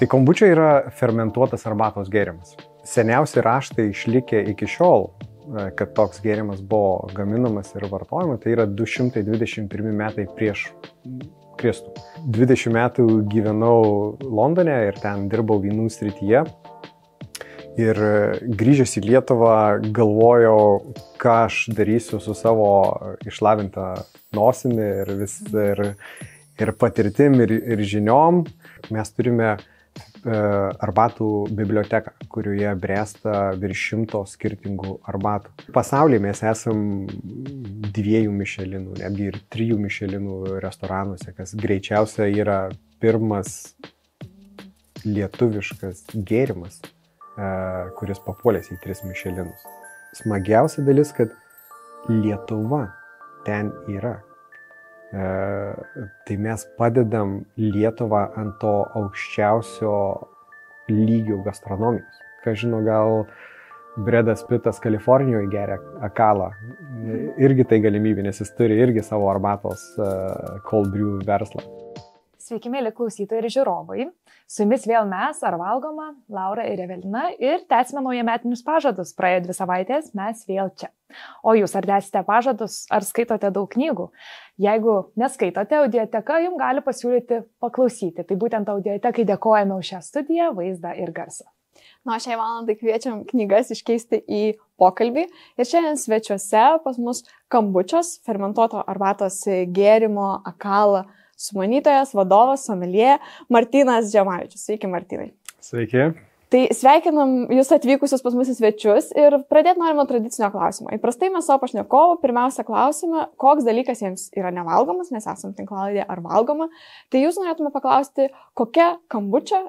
Tai kombučia yra fermentuotas arbatos gėrimas. Seniausi raštai išlikę iki šiol, kad toks gėrimas buvo gaminamas ir vartojamas, tai yra 221 metai prieš Kristų. 20 metų gyvenau Londone ir ten dirbau vynų srityje. Ir grįžęs į Lietuvą galvojau, ką aš darysiu su savo išlavinta nosimi ir patirtim ir žiniom. Mes turime arbatų biblioteką, kurioje bręsta virš 100 skirtingų arbatų. Pasaulyje mes esam 2 Mišelinų, netgi ir 3 Mišelinų restoranuose, kas greičiausia yra pirmas lietuviškas gėrimas, kuris papuolęs į 3 Mišelinus. Smagiausia dalis, kad Lietuva ten yra. Tai mes padedam Lietuvą ant to aukščiausio lygio gastronomijos. Ką žino, gal Bredas Pittas Kalifornijoje geria akalą. Irgi tai galimybė, nes jis turi irgi savo arbatos cold brew verslą. Sveiki, mėly klausytojai ir žiūrovai. Su jumis vėl mes, Ar valgoma, Laura ir Evelina, ir tęsime naujametinius pažadus. Praėjo 2 savaitės, mes vėl čia. O jūs ar tęsite pažadus, ar skaitote daug knygų? Jeigu neskaitote, Audioteka jums gali pasiūlyti paklausyti. Tai būtent Audiotekai dėkojame už šią studiją, vaizdą ir garsą. Na, šiai valandai kviečiam knygas iškeisti į pokalbį. Ir šiandien svečiuose pas mus kombučios, fermentuoto arbatos gėrimo akala sumanytojas, vadovas, someljė Martynas Džemavičius. Sveiki, Martynai. Sveiki. Tai sveikinam jūs atvykusius pas mus į svečius ir pradėti norime tradicinio klausimo. Įprastai mes savo pašnekovų pirmiausia klausime, koks dalykas jiems yra nevalgomas, mes esam tinklalaidė Ar valgoma. Tai jūs norėtume paklausti, kokia kombučia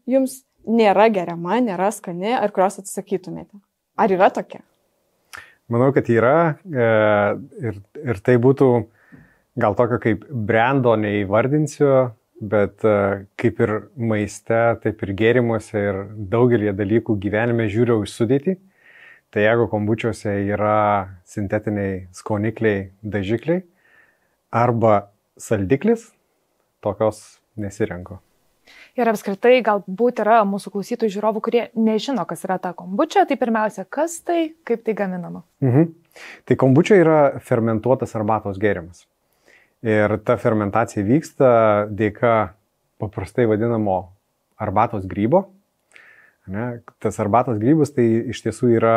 jums nėra geriama, nėra skani, ar kurios atsisakytumėte. Ar yra tokia? Manau, kad yra ir tai būtų gal tokio kaip brando neįvardinsiu, bet kaip ir maiste, taip ir gėrimuose ir daugelį dalykų gyvenime žiūriu į sudėtį. Tai jeigu kombučiuose yra sintetiniai skonikliai, dažikliai arba saldiklis, tokios nesirenku. Ir apskritai galbūt yra mūsų klausytojų žiūrovų, kurie nežino, kas yra ta kombučia. Tai pirmiausia, kas tai, kaip tai gaminama? Tai kombučia yra fermentuotas arbatos gėrimas. Ir ta fermentacija vyksta dėka paprastai vadinamo arbatos grybo. Tas arbatos grybas tai iš tiesų yra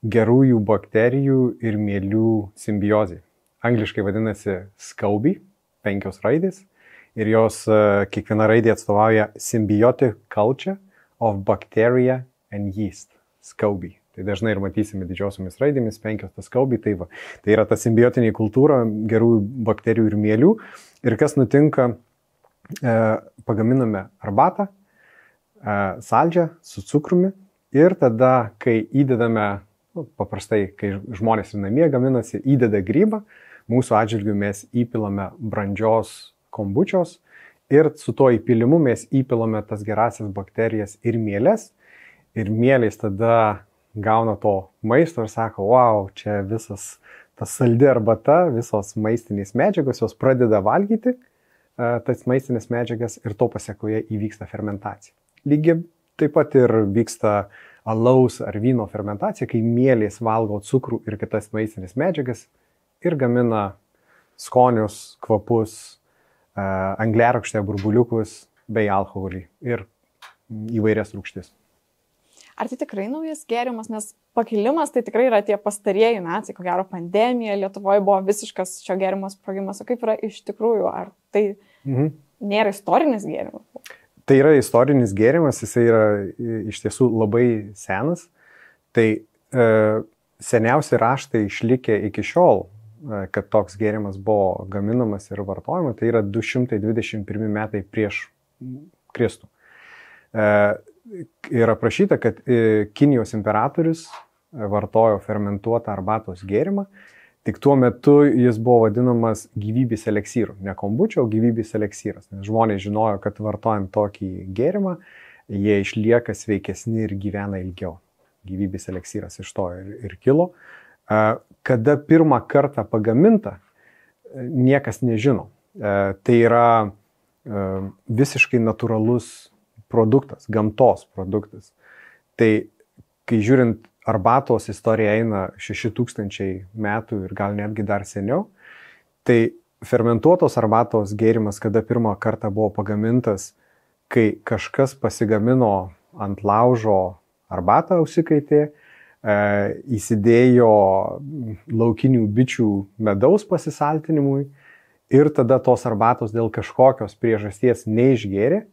gerųjų bakterijų ir mielių simbiozė. Angliškai vadinasi SCOBY, 5 raidės. Ir jos kiekviena raidė atstovauja Symbiotic Culture of Bacteria and Yeast, SCOBY. Tai dažnai ir matysime didžiosiomis raidėmis 5 tas SCOBY. Tai yra ta simbiotinė kultūra gerųjų bakterijų ir mielių. Ir kas nutinka, pagaminame arbatą, saldžią su cukrumi ir tada, kai įdedame, paprastai, kai žmonės ir namie gaminasi, įdeda grybą, mūsų atžvilgiu mes įpilame brandžios kombučios ir su tuo įpilimu mes įpilame tas gerasias bakterijas ir mieles. Ir mielės tada gauna to maisto ir sako, wow, čia visas tas saldi arbata, visos maistinės medžiagos, jos pradeda valgyti tas maistinės medžiagas ir to pasiekoje įvyksta fermentacija. Lygiai taip pat ir vyksta alaus ar vyno fermentacija, kai mielės valgo cukrų ir kitas maistinės medžiagas ir gamina skonius, kvapus, angliarūgštę, burbuliukus bei alkoholį ir įvairias rūgštis. Ar tai tikrai naujas gėrimas, nes pakilimas tai tikrai yra tie pastarieji metai, ko gero pandemija, Lietuvoje buvo visiškas šio gėrimo sprogimas, o kaip yra iš tikrųjų, ar tai nėra istorinis gėrimas? Tai yra istorinis gėrimas, jisai yra iš tiesų labai senas, tai seniausi raštai išlikę iki šiol, kad toks gėrimas buvo gaminamas ir vartojamas, tai yra 221 metai prieš Kristų. Yra aprašyta, kad Kinijos imperatorius vartojo fermentuotą arbatos gėrimą, tik tuo metu jis buvo vadinamas gyvybės eleksyru. Ne kombučia, o gyvybės eleksyras. Nes žmonės žinojo, kad vartojant tokį gėrimą, jie išlieka sveikesni ir gyvena ilgiau. Gyvybės eleksyras iš to ir kilo. Kada pirmą kartą pagaminta, niekas nežino. Tai yra visiškai natūralus produktas, gamtos produktas. Tai kai žiūrint, arbatos istorija eina 6000 metų ir gal netgi dar seniau, tai fermentuotos arbatos gėrimas, kada pirmą kartą buvo pagamintas, kai kažkas pasigamino ant laužo arbatą užsikaitė, įsidėjo laukinių bičių medaus pasisaltinimui ir tada tos arbatos dėl kažkokios priežasties neišgėrė,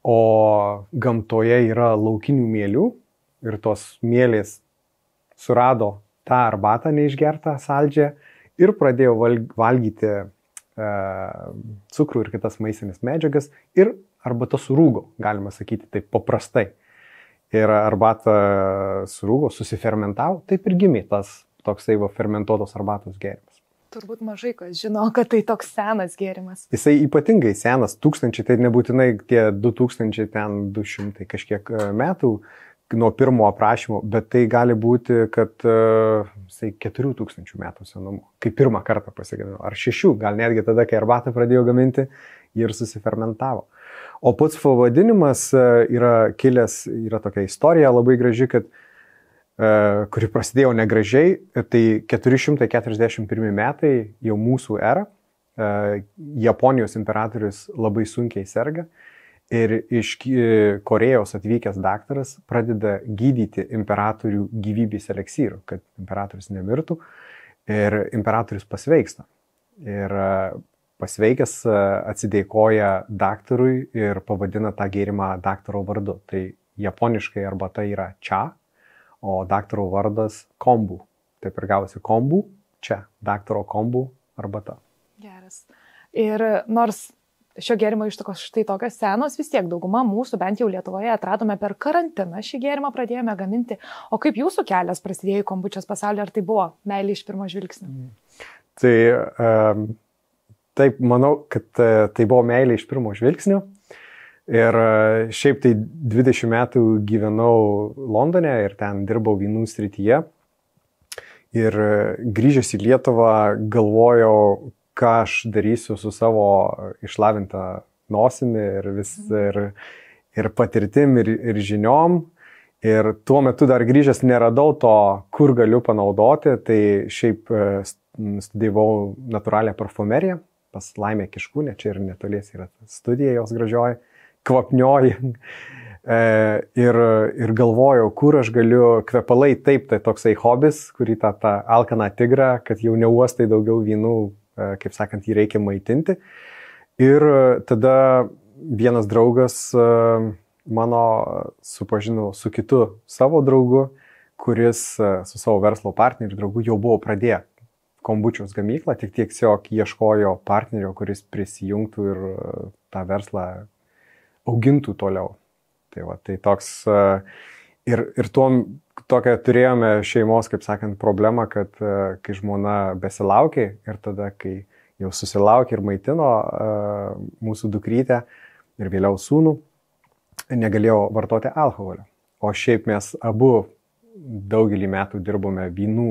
o gamtoje yra laukinių mielių ir tos mielės surado tą arbatą neišgertą saldžią ir pradėjo valgyti cukrų ir kitas maistinės medžiagas ir arbata surūgo, galima sakyti taip paprastai. Ir arbata surūgo, susifermentavo, taip ir gimė tas toksai fermentuotos arbatos gėrimas. Turbūt mažai kas žino, kad tai toks senas gėrimas. Jisai ypatingai senas, 1000, tai nebūtinai tie 2200 kažkiek metų nuo pirmo aprašymo, bet tai gali būti, kad 4000 metų senumo, kai pirmą kartą pasigamino, ar 6, gal netgi tada, kai arbatą pradėjo gaminti ir susifermentavo. O pats pavadinimas yra kilęs, yra tokia istorija labai graži, kuri prasidėjo negražiai, tai 441 metai jau mūsų era, Japonijos imperatorius labai sunkiai serga ir iš Korėjos atvykęs daktaras pradeda gydyti imperatorių gyvybės eleksyru, kad imperatorius nemirtų ir imperatorius pasveiksta. Ir pasveikęs atsidėkoja daktarui ir pavadina tą gėrimą daktaro vardu. Tai japoniškai arbata yra ča, o daktaro vardas kombu. Taip ir gavosi kombu, čia daktaro kombu arbata. Geras. Ir nors šio gėrimo ištakos štai tokios senos, vis tiek dauguma mūsų, bent jau Lietuvoje, atradome per karantiną šį gėrimą, pradėjome gaminti. O kaip jūsų kelias prasidėjo į kombučios pasaulį, ar tai buvo meilė iš pirmo žvilgsnio? Tai taip, manau, kad tai buvo meilė iš pirmo žvilgsnio. Ir šiaip tai 20 metų gyvenau Londone ir ten dirbau vynų srityje. Ir grįžęs į Lietuvą galvojau, ką aš darysiu su savo išlavinta nosimi ir patirtim ir žiniom. Ir tuo metu dar grįžęs neradau to, kur galiu panaudoti. Tai šiaip studijavau natūralią parfumeriją pas Laimę Kiškūnę, čia ir netolies yra studija jos gražioji, kvapnioji. Ir galvojau, kur aš galiu kvepalai, taip, tai toksai hobis, kurį tą alkaną tigrą, kad jau neuostai daugiau vynų, kaip sakant, jį reikia maitinti. Ir tada vienas draugas mano supažino su kitu savo draugu, kuris su savo verslo partneriu draugu jau buvo pradėję kombučios gamyklą, tik tiesiog ieškojo partnerio, kuris prisijungtų ir tą verslą augintų toliau. Tai va, tai toks ir tokią turėjome šeimos, kaip sakant, problemą, kad kai žmona besilaukė ir tada, kai jau susilaukė ir maitino mūsų dukrytę ir vėliau sūnų, negalėjo vartoti alkoholio. O šiaip mes abu daugelį metų dirbome vynų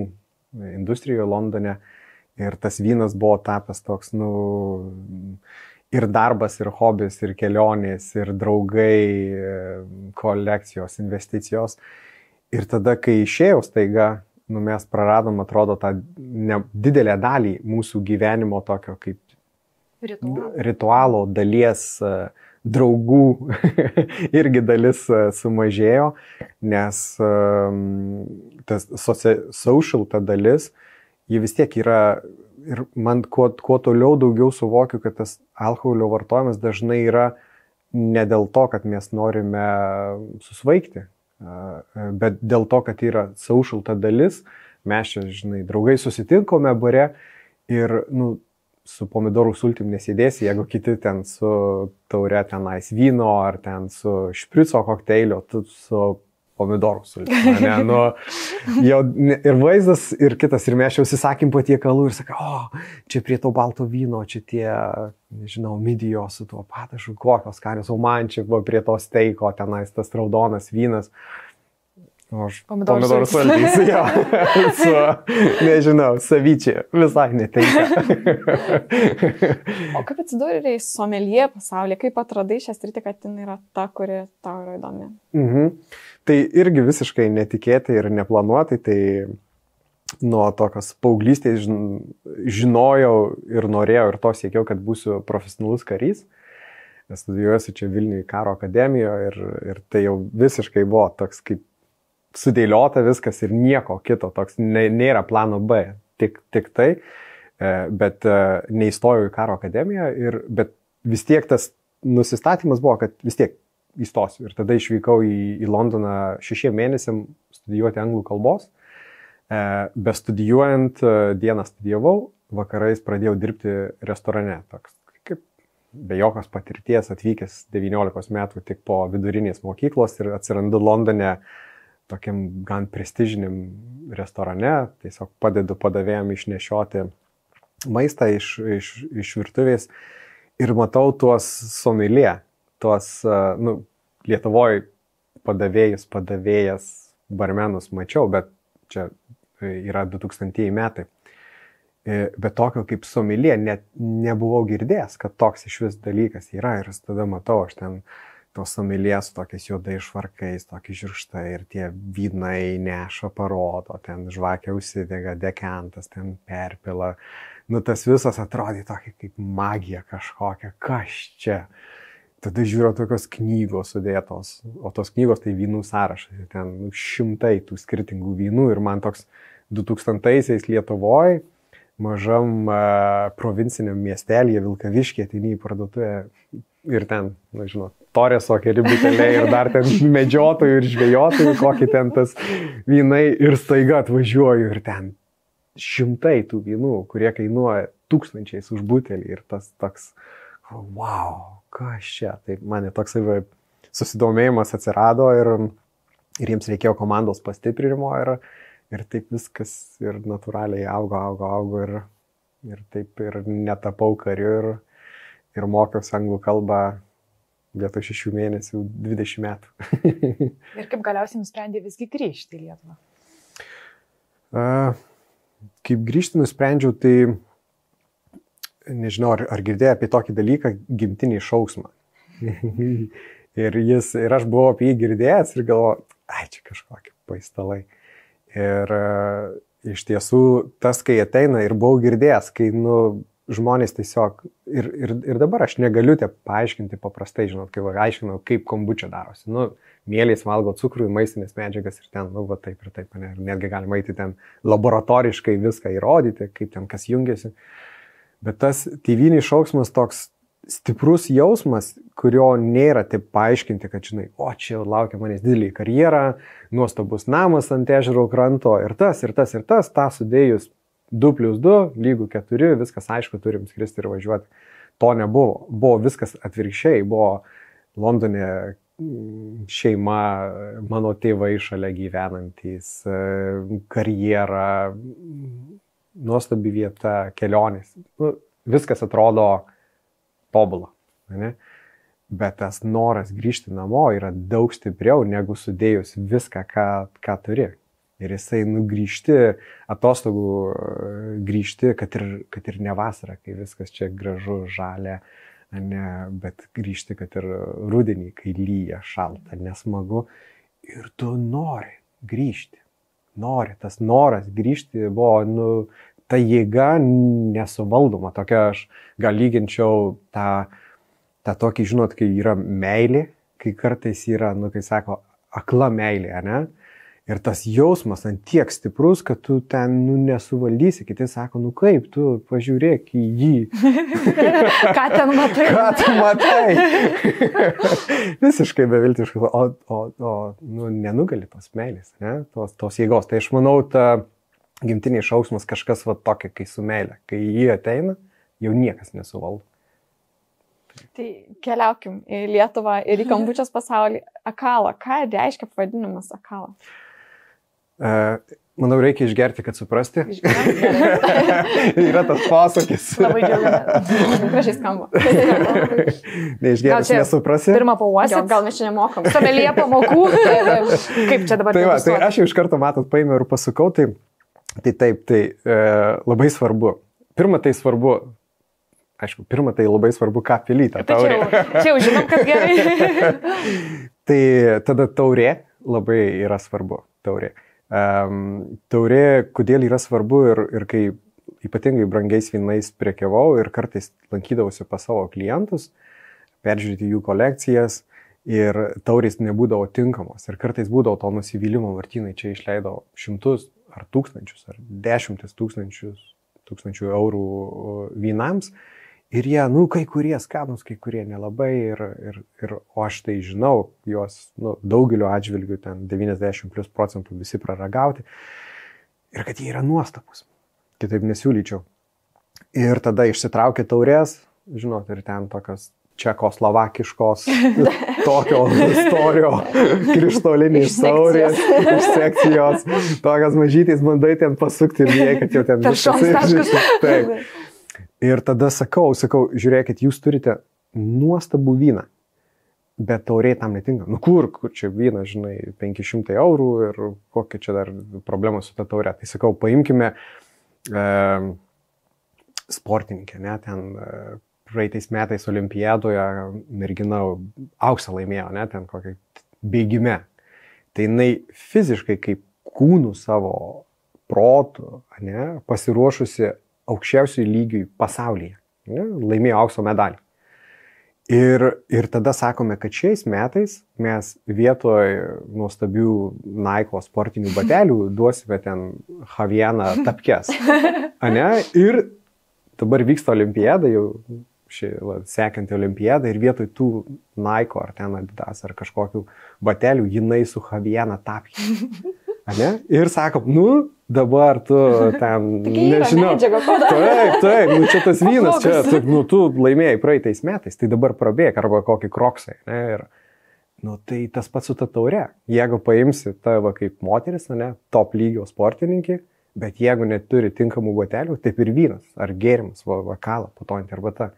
industrijoje Londone ir tas vynas buvo tapęs toks, ir darbas, ir hobis, ir kelionės, ir draugai, kolekcijos, investicijos. Ir tada, kai išėjau staiga, mes praradom, atrodo, tą didelę dalį mūsų gyvenimo tokio kaip ritualo dalies, draugų irgi dalis sumažėjo, nes tas social ta dalis, ji vis tiek yra, ir man kuo toliau daugiau suvokiu, kad tas alkoholio vartojimas dažnai yra ne dėl to, kad mes norime susvaigti, bet dėl to, kad yra social ta dalis, mes čia, žinai, draugai susitinkome bare ir, su pomidorų sultim nesėdėsi, jeigu kiti ten su taure tenais vyno ar ten su šprico kokteilio, tu su pomidorų sultim. Ir vaizdas, ir kitas, ir mes jau užsisakėm patiekalų ir sakai, čia prie to balto vyno, čia tie, nežinau, midijos su tuo padažu, kokios skanios, o man čia prie to steiko tenais tas raudonas vynas. O aš Pomidorų pomidorų sultys, jo. Nežinau, savyčiai visai netinka. O kaip atsidūrė į someljė pasaulyje? Kaip atradai šią sritį, kad jin yra ta, kuri tau yra įdomi? Tai irgi visiškai netikėtai ir neplanuotai. Tai nuo tokios paauglystės žinojau ir norėjau ir to siekiau, kad būsiu profesionalus karys. Studijuosiu čia Vilniuje karo akademijoje ir tai jau visiškai buvo toks kaip sudėliota viskas ir nieko kito, toks nėra plano B, tik tai, bet neįstojau į karo akademiją, bet vis tiek tas nusistatymas buvo, kad vis tiek įstosiu. Ir tada išvykau į Londoną 6 mėnesiam studijuoti anglų kalbos. Bestudijuojant, dieną studijavau, vakarais pradėjau dirbti restorane, toks kaip be jokios patirties atvykęs 19 metų tik po vidurinės mokyklos ir atsirandu Londone tokiam gan prestižiniam restorane, tiesiog padedu padavėjam išnešioti maistą iš virtuvės ir matau tuos someljė, tuos, Lietuvoje padavėjas, barmenus mačiau, bet čia yra 2000 metai. Bet tokio kaip someljė net nebuvau girdėjęs, kad toks iš vis dalykas yra ir tada matau, aš ten tos someljės tokiais juodais švarkais, tokie žirštai ir tie vynai neša parodo, ten žvakė užsidega, dekantas ten perpila. Tas visas atrodė tokia kaip magija kažkokia, kas čia. Tada žiūriu tokios knygos sudėtos, o tos knygos tai vynų sąrašai, ten 100 tų skirtingų vynų ir man toks 2000-aisiais Lietuvoje, mažam provinciniam miestelėje Vilkaviškyje, ateini į parduotuvę ir ten, Toreso keli buteliai ir dar ten medžiotojų ir žvejotojų, kokį ten tas vynai ir staiga atvažiuoju ir ten 100 tų vynų, kurie kainuoja 1000 už butelį ir tas toks, wow, kas čia. Tai man toksai susidomėjimas atsirado ir jiems reikėjo komandos pastiprinimo ir taip viskas ir natūraliai augo ir taip ir netapau kariu ir mokiausi anglų kalbą vietoj 6 mėnesių 20 metų. Ir kaip galiausiai nusprendė visgi grįžti į Lietuvą? Kaip grįžti nusprendžiau, tai nežinau, ar girdėjai apie tokį dalyką, gimtinį šauksmą. ir aš buvau apie jį girdėjęs ir galvojau, čia kažkokie paistalai. Ir iš tiesų tas, kai ateina ir buvau girdėjęs, kai žmonės tiesiog, ir dabar aš negaliu te paaiškinti paprastai, kai aiškinau, kaip kombučia darosi. Mėlės valgo cukrų, maistinės medžiagas ir ten, taip ir taip, ir netgi galima eiti ten laboratoriškai viską įrodyti, kaip ten kas jungiasi. Bet tas tėvynės šauksmas toks stiprus jausmas, kurio nėra taip paaiškinti, kad čia laukia manęs didelį karjerą, nuostabus namas ant ežero kranto ir tas, tą sudėjus 2+2 = 4, viskas aišku, turim skristi ir važiuoti. To nebuvo. Buvo viskas atvirkščiai, buvo Londone šeima, mano tėvai šalia gyvenantys, karjera, nuostabi vieta, kelionės. Viskas atrodo tobula. Ne? Bet tas noras grįžti namo yra daug stipriau negu sudėjus viską, ką turi. Ir jisai grįžti, atostogų grįžti, kad ir ne vasarą, kai viskas čia gražu, žalia, bet grįžti, kad ir rudenį, kai lyja, šalta, nesmagu. Ir tu nori grįžti. Tas noras grįžti buvo, ta jėga nesuvaldoma. Tokia aš gal lyginčiau tą tokį, kai yra meilė, kai kartais yra, kai sako, akla meilė, ne? Ir tas jausmas ant tiek stiprus, kad tu ten nesuvaldysi. Kiti sako, kaip tu pažiūrėk į jį. Ką ten matai? Ką tu matai? Visiškai beviltiškai. O nenugali tos meilės, ne? Tos jėgos. Tai aš manau, ta gimtinė šauksmas kažkas tokia, kai su meilė. Kai jį ateina, jau niekas nesuvaldo. Tai keliaukim į Lietuvą ir į kombučios pasaulį. Akala. Ką reiškia pavadinimas akala? Manau, reikia išgerti, kad suprasti. Yra tas posakis. Labai džiaugiamės. Gražiai skamba. Neišgerti, nesuprasi. Pirmą pauosit. Gal mes čia nemokam. Somelie pamokų. Kaip čia dabar? Tai aš jau iš karto, matot, paėmiau ir pasukau, tai labai svarbu. Pirma, tai svarbu, aišku, labai svarbu, ką pilyta taurė. Čia jau žinom, kad gerai. Tai tada taurė labai yra svarbu. Taurė, kodėl yra svarbu ir kai ypatingai brangiais vynais prekiavau ir kartais lankydavausi pas savo klientus, peržiūrėti jų kolekcijas ir taurės nebūdavo tinkamos. Ir kartais būdavo to nusivylimo, Martynai čia išleido šimtus ar tūkstančius ar 10 tūkstančių eurų vynams. Ir jie, kai kurie skanus, kai kurie nelabai, o aš tai žinau, juos daugeliu atžvilgių, ten 90+ % visi praragauti, ir kad jie yra nuostabus, kitaip nesiūlyčiau. Ir tada išsitraukė taurės, žinot, ir ten tokios čekoslovakiškos, tokio storio, krištoliniai taurės, iš sekcijos, tokios mažytės bandai ten pasukti ir jie, kad jau ten viskas. Ir tada sakau, žiūrėkit, jūs turite nuostabų vyną, bet taurė tam netinka. Kur čia vynas, žinai, 500 eurų ir kokia čia dar problema su ta taurė. Tai sakau, paimkime sportininkę, ne, ten praeitais metais olimpiadoje mergina auksą laimėjo, ne, ten kokią bėgime. Tai jinai fiziškai kaip kūnų savo protų, ne, pasiruošusi aukščiausių lygių pasaulyje. Ne, laimėjo aukso medalį. Ir tada sakome, kad šiais metais mes vietoj nuostabių Nike sportinių batelių duosime ten Havieną tapkes. Ir dabar vyksta olimpiada, jau sekanti olimpiada, ir vietoj tų Nike ar ten Adidas ar kažkokių batelių jinai su Haviena tapkė. Ir sakom, dabar tu ten, nežinau, taip, čia tas vynas, čia, tu laimėjai praeitais metais, tai dabar prabėg, arba kokį kroksai, ne, ir, tai tas pats su ta taure. Jeigu paimsi tavo kaip moteris, ne, top lygio sportininkį, bet jeigu neturi tinkamų batelių, taip ir vynas, ar gėrimas, vakalą, putojantį arbata,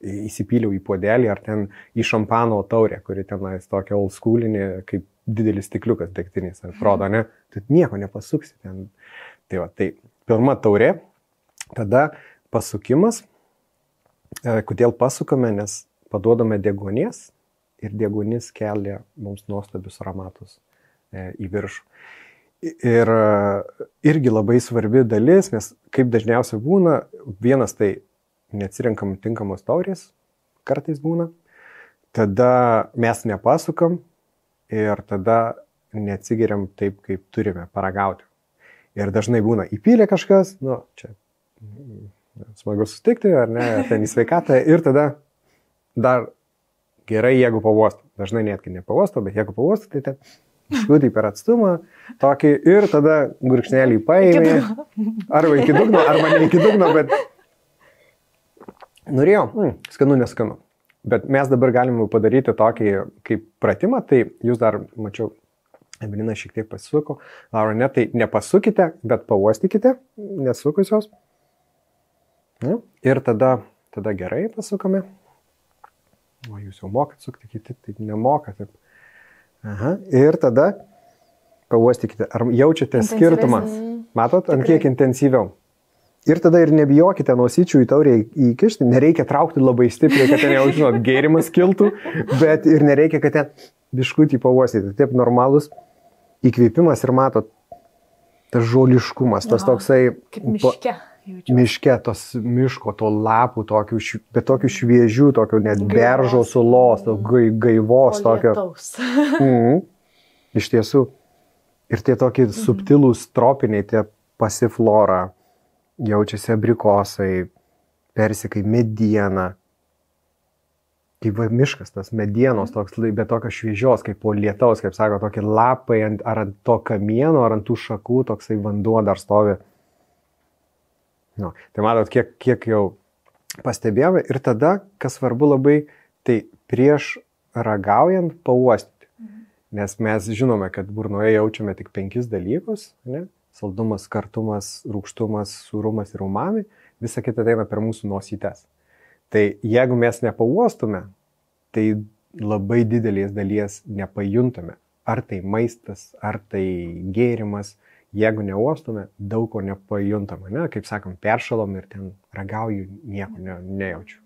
įsipyliau į puodelį, ar ten į šampano taurę, kuri tenais tokia old schoolinė, kaip didelis stikliukas degtinis, ar prodo, ne? Tu nieko nepasuksi ten. Tai pirma taurė, tada pasukimas. Kodėl pasukame? Nes paduodame deguonies ir deguonis kelia mums nuostabius aromatus į viršų. Ir irgi labai svarbi dalis, nes kaip dažniausiai būna, vienas tai neatsirinkam tinkamos taurės, kartais būna, tada mes nepasukam, ir tada neatsigeriam taip, kaip turime paragauti. Ir dažnai būna įpylė kažkas, čia smagu susitikti, ar ne, ten į sveikatą, ir tada dar gerai, jeigu pavosto. Dažnai netgi nepavosto, bet jeigu pavosto, tai ten škutį per atstumą, tokį, ir tada gurkšnelį paėmė, arba iki dugno, arba ne iki dugno, bet norėjau, skanu, neskanu. Bet mes dabar galime padaryti tokį kaip pratimą, tai jūs dar, mačiau, Evelina šiek tiek pasuko, Laura, ne, tai nepasukite, bet pauostykite, nesukusios. Ir tada gerai pasukame. O jūs jau mokat sukti, kiti taip nemokat. Taip. Ir tada pauostykite, ar jaučiate skirtumą? Matot, ant kiek intensyviau? Ir tada ir nebijokite nosyčių į taurę įkišti, nereikia traukti labai stipriai, kad ten jau, žinot, gėrimas kiltų, bet ir nereikia, kad ten biškutį pauostyti. Taip normalus įkvėpimas ir matot, tas žoliškumas, tas toksai... Kaip miške. Miške, tos miško, to lapų, bet tokių šviežių, tokio net beržo sulos, gaivos, tokio... Iš tiesų. Ir tie tokie subtilūs tropiniai, tie pasiflora, jaučiasi abrikosai, persikai, mediena. Kaip miškas, tas medienos, toks, bet tokios šviežios, kaip po lietaus, kaip sako, tokie lapai, ar ant to kamieno, ar ant tų šakų, toksai vanduo dar stovi. Tai matot, kiek jau pastebėjome. Ir tada, kas svarbu labai, tai prieš ragaujant pauostyti. Nes mes žinome, kad burnoje jaučiame tik 5 dalykus, ne? Saldumas, kartumas, rūgštumas, sūrumas ir umami, visa kita ateina per mūsų nosytes. Tai jeigu mes nepauostume, tai labai didelės dalies nepajuntame. Ar tai maistas, ar tai gėrimas, jeigu neuostume, daug ko nepajuntame. Ne? Kaip sakom, peršalom ir ten ragauju, nieko nejaučiu.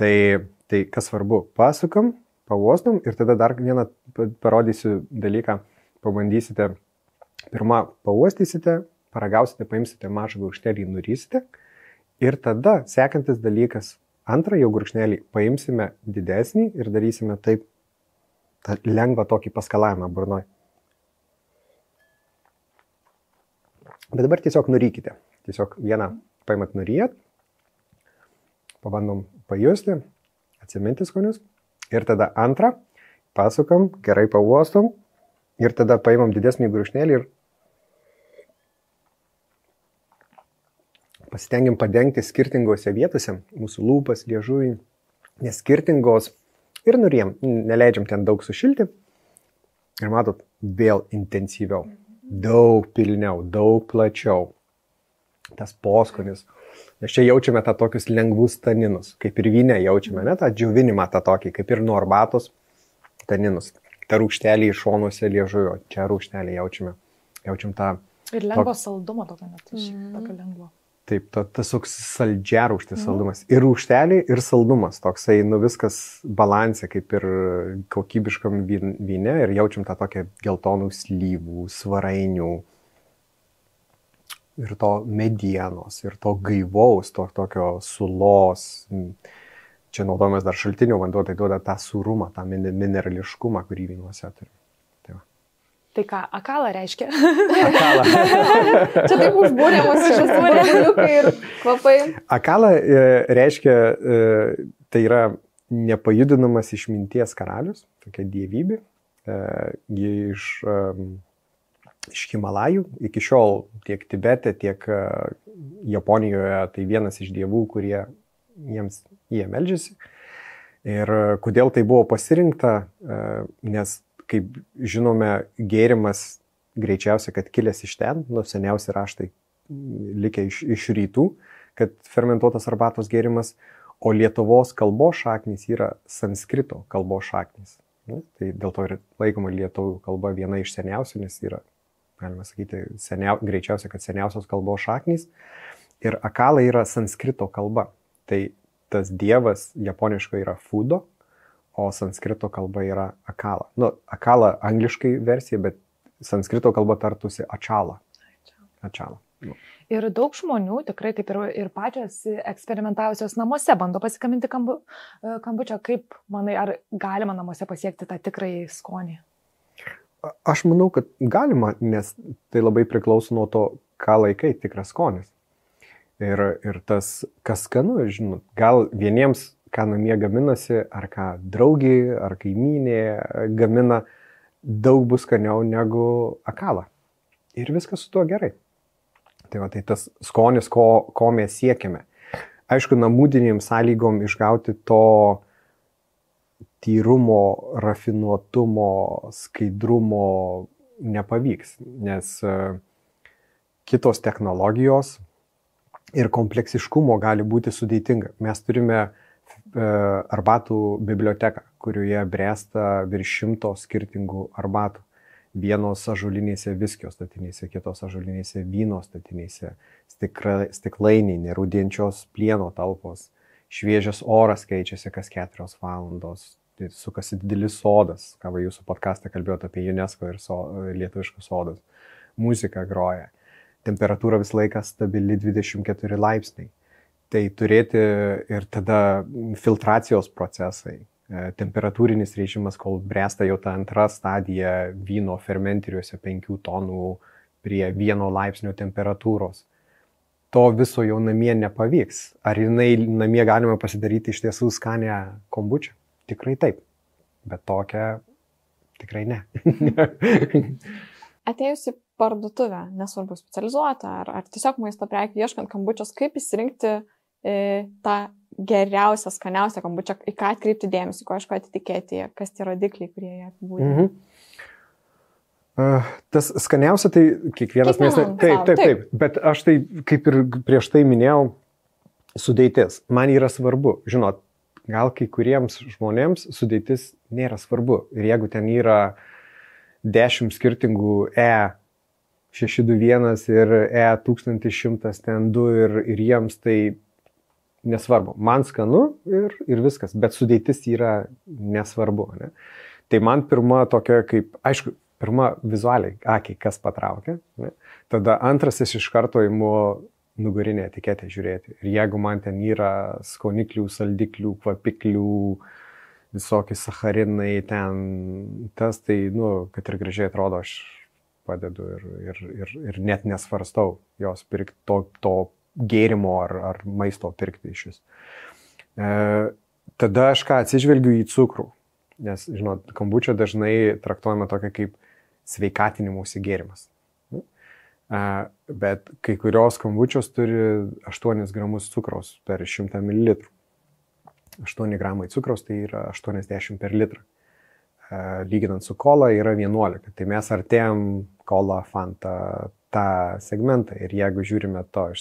Tai kas svarbu, pasukam, pauostum ir tada dar vieną parodysiu dalyką, pabandysite. Pirmą pauostysite, paragausite, paimsite mažą gurkšnelį, nurysite ir tada sekantis dalykas, antrą jau gurkšnelį paimsime didesnį ir darysime taip lengvą tokį paskalavimą burnoj. Bet dabar tiesiog nurykite. Tiesiog vieną paimat nuryjat, pabandom pajusti, atsiminti skonius ir tada antrą pasukam, gerai pauostom ir tada paimam didesnį gurkšnelį ir pasitengiam padengti skirtingose vietose, mūsų lūpas, liežuvį, nes skirtingos ir nurijam, neleidžiam ten daug sušilti ir matot, vėl intensyviau, daug pilniau, daug plačiau, tas poskonis, nes čia jaučiame tą tokius lengvus taninus, kaip ir vyne jaučiame, ne, tą džiovinimą tą tokį, kaip ir nuo arbatos taninus, tą rūgštelį iš šonuose liežuvio, čia rūgštelį jaučiam tą... Ir lengvo saldumo tokio net, tokio lengvo. Taip, tas toks saldžiarūgštis saldumas. Ir rūgštelė, ir saldumas. Toksai, viskas balansė, kaip ir kokybiškam vyne. Ir jaučiam tą tokią geltonų slyvų, svarainių. Ir to medienos, ir to gaivaus, to tokio sulos. Čia naudojamas dar šaltinio vanduo, tai duoda tą sūrumą, tą minerališkumą, kurį vynuose turi. Tai ką, akala reiškia? Akala. Čia taip užbūrėmus šis burbuliukai ir kvapai. Akala reiškia, tai yra nepajudinamas išminties karalius, tokia dievybė. Ji iš Himalajų. Iki šiol tiek Tibete, tiek Japonijoje tai vienas iš dievų, kurie jie meldžiasi. Ir kodėl tai buvo pasirinkta, nes kaip žinome, gėrimas greičiausiai, kad kilęs iš ten, seniausi raštai likę iš rytų, kad fermentuotas arbatos gėrimas, o Lietuvos kalbos šaknys yra sanskrito kalbos šaknys. Tai dėl to ir laikoma lietuvių kalba viena iš seniausių, nes yra, galima sakyti, greičiausiai, kad seniausios kalbos šaknys. Ir akala yra sanskrito kalba. Tai tas dievas japoniškai yra fudo, o sanskrito kalba yra akala. Akala angliškai versija, bet sanskrito kalba tartusi ačala. Ačala. Ir daug žmonių, tikrai kaip ir pačios eksperimentavusios namuose, bando pasikaminti kombučą. Kaip manai, ar galima namuose pasiekti tą tikrąjį skonį? Aš manau, kad galima, nes tai labai priklauso nuo to, ką laikai tikras skonis. Ir tas, kas skanu, žinot, gal vieniems ką namie gaminasi, ar ką draugė, ar kaimynė gamina, daug bus skaniau negu akala. Ir viskas su tuo gerai. Tai tas skonis, ko mes siekiame. Aišku, namudinėm sąlygom išgauti to tyrumo, rafinuotumo, skaidrumo nepavyks, nes kitos technologijos ir kompleksiškumo gali būti sudėtinga. Mes turime arbatų biblioteką, kurioje bręsta virš 100 skirtingų arbatų. Vienos ąžuolinėse viskio statinėse, kitos ąžuolinėse vyno statinėse, stiklainiai, nerūdienčios plieno talpos, šviežias oras keičiasi kas 4 valandos, tai sukasi didelis sodas, ką jūsų podcast'e kalbėjote apie UNESCO ir lietuviškus sodus, muzika groja, temperatūra vis laiką stabili 24 laipsniai. Tai turėti ir tada filtracijos procesai, temperatūrinis režimas, kol bręsta jau ta antra stadija vyno fermenteriuose 5 tonų prie 1 laipsnio temperatūros. To viso jau namie nepavyks. Ar jinai namie galima pasidaryti iš tiesų skanę kombučią? Tikrai taip, bet tokią tikrai ne. Atėjus į parduotuvę, nesvarbu specializuotą ar tiesiog maisto prekių, ieškant kombučios, kaip įsirinkti tą geriausia, skaniausia kombučia, į ką atkreipti dėmesį, ko aišku atitikėti, kas tie rodikliai, kurie jie apibūdina. Tas skaniausia, tai kiekvienas miestas. Taip. Bet aš tai, kaip ir prieš tai minėjau, sudėtis. Man yra svarbu, žinot, gal kai kuriems žmonėms sudėtis nėra svarbu. Ir jeigu ten yra 10 skirtingų E621 ir E1102 ir jiems tai nesvarbu. Man skanu ir viskas, bet sudėtis yra nesvarbu. Ne? Tai man pirma tokia kaip, aišku, pirma vizualiai, akiai, kas patraukia. Ne? Tada antras iš karto imu nugarinę etiketę žiūrėti. Ir jeigu man ten yra skoniklių, saldiklių, kvapiklių, visokie sacharinai, ten tas, tai, kad ir gražiai atrodo, aš padedu ir net nesvarstau jos pirkti to gėrimo ar maisto pirkti iš vis. Tada aš atsižvelgiu į cukrų, nes, žinot, kombučia dažnai traktuojama tokia kaip sveikatinimosi gėrimas. Bet kai kurios kombučios turi 8 gramus cukraus per 100 ml. 8 gramai cukraus tai yra 80 per litrą. Lyginant su kola yra 11. Tai mes artėjom kola, fanta tą segmentą. Ir jeigu žiūrime to iš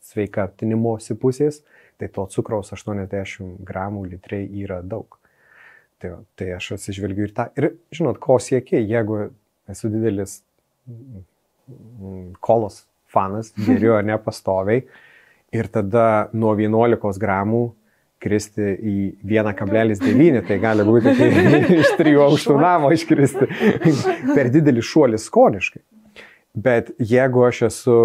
sveikatinimosi pusės, tai to cukraus 80 gramų litrai yra daug. Tai aš atsižvelgiu ir tą. Ir žinot, ko siekia, jeigu esu didelis kolos fanas, geriu nepastoviai, ir tada nuo 11 gramų kristi į 1,9, tai gali būti iš 3 aukštų namo iškristi. Per didelis šuolis skoniškai. Bet jeigu aš esu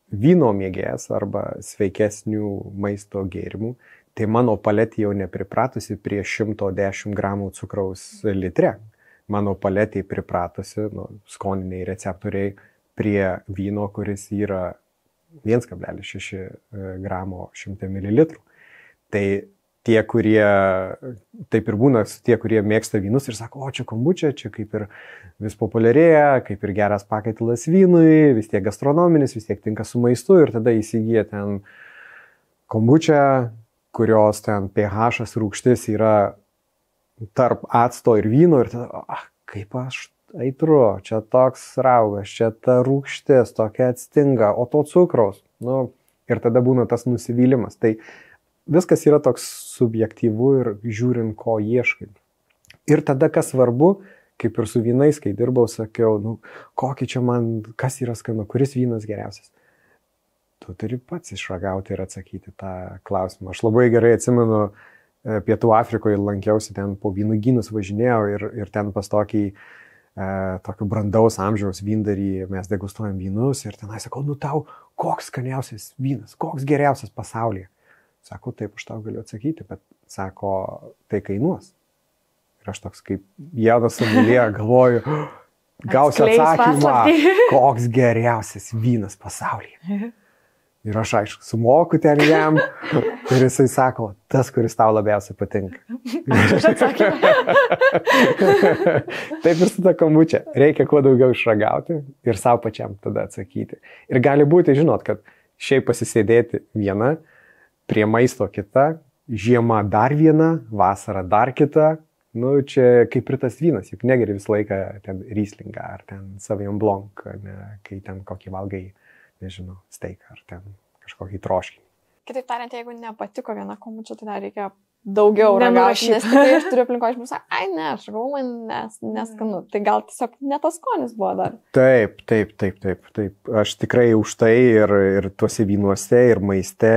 vyno mėgėjas arba sveikesnių maisto gėrimų, tai mano paletė jau nepripratusi prie 110 gramų cukraus litre. Mano paletė pripratusi, skoniniai receptoriai, prie vyno, kuris yra 1,6 gramo 100 ml. Tai tie, kurie, taip ir būna, tie, kurie mėgsta vynus ir sako, o čia kombučia, čia kaip ir vis populiarėja, kaip ir geras pakaitalas vynui, vis tiek gastronominis, vis tiek tinka su maistu ir tada įsigyja ten kombučia, kurios ten pH rūgštis yra tarp acto ir vyno ir tada, kaip aš aitru, čia toks raugas, čia ta rūgštis, tokia atstinga, o to cukraus, ir tada būna tas nusivylimas. Tai viskas yra toks subjektyvu ir žiūrint, ko ieškai. Ir tada, kas svarbu, kaip ir su vynais, kai dirbau, sakiau, kokį čia man, kas yra skanu, kuris vynas geriausias. Tu turi pats išragauti ir atsakyti tą klausimą. Aš labai gerai atsimenu, Pietų Afrikoje lankiausi, ten po vynogynus važinėjau ir ten pas tokį brandaus amžiaus vyndarį mes degustuojam vynus ir tenai sakau, tau koks skaniausias vynas, koks geriausias pasaulyje. Sako, taip, aš tau galiu atsakyti, bet sako, tai kainuos. Ir aš toks kaip jaunas somelė galvoju, gausiu atsakymą, koks geriausias vynas pasaulyje. Ir aš aišku, sumoku ten jam ir jisai sako, tas, kuris tau labiausiai patinka. Taip ir su ta kombučia. Reikia kuo daugiau išragauti ir savo pačiam tada atsakyti. Ir gali būti, žinot, kad šiaip pasisėdėti viena, prie maisto kita, žiema dar viena, vasara dar kita. Čia kaip ir tas vynas, juk negeri visą laiką ten Rieslingą ar ten Sauvignon Blanc, kai ten kokį valgai, nežinau, steiką ar ten kažkokį troškinį. Kitaip tariant, jeigu nepatiko viena kombučia, tai dar reikia daugiau ragauti, nes tikrai aš turiu aplinkoje, aš sakau, aš ragau, man neskanu. Tai gal tiesiog ne tas skonis buvo dar. Taip. Aš tikrai už tai ir tuose vynuose, ir maiste,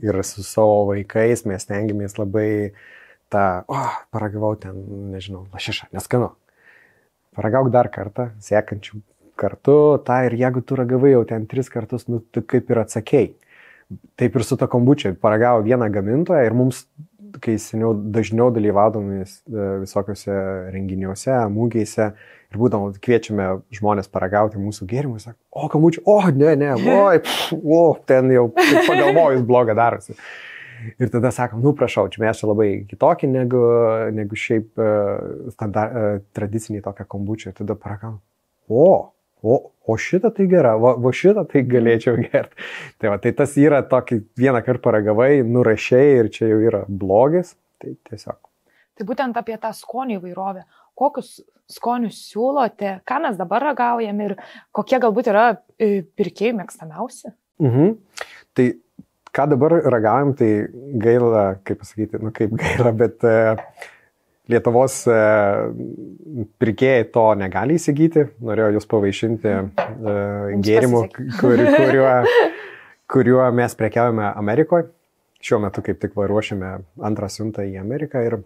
ir su savo vaikais mes stengiamės labai paragavau ten, nežinau, lašišą, neskanu. Paragauk dar kartą, sekančių kartu, ir jeigu tu ragavai jau ten 3 kartus, tu kaip ir atsakėjai. Taip ir su ta kombučia, paragavo vieną gamintoją ir mums, kai seniau dažniau dalyvaudomis visokiuose renginiuose, mūgėse ir būtent kviečiame žmonės paragauti mūsų gėrimus, sako, o kombučia, ten jau pagalvojus blogą darosi. Ir tada sakom, prašau, čia mes čia labai kitokį negu šiaip tradiciniai tokia kombučia. Ir tada paragavom, o šitą tai gera, o šitą tai galėčiau gerti. Tai tas yra tokį vieną kartą paragavai, nurašiai ir čia jau yra blogis, tai tiesiog. Tai būtent apie tą skonių įvairovę. Kokius skonius siūlote, ką mes dabar ragaujam ir kokie galbūt yra pirkėjų mėgstamiausi? Tai ką dabar ragaujam, tai gaila, kaip pasakyti, kaip gaila, bet Lietuvos pirkėjai to negali įsigyti. Norėjau jūs pavaišinti gėrimu, kuriuo mes prekiaujame Amerikoje. Šiuo metu kaip tik ruošiame antrą siuntą į Ameriką ir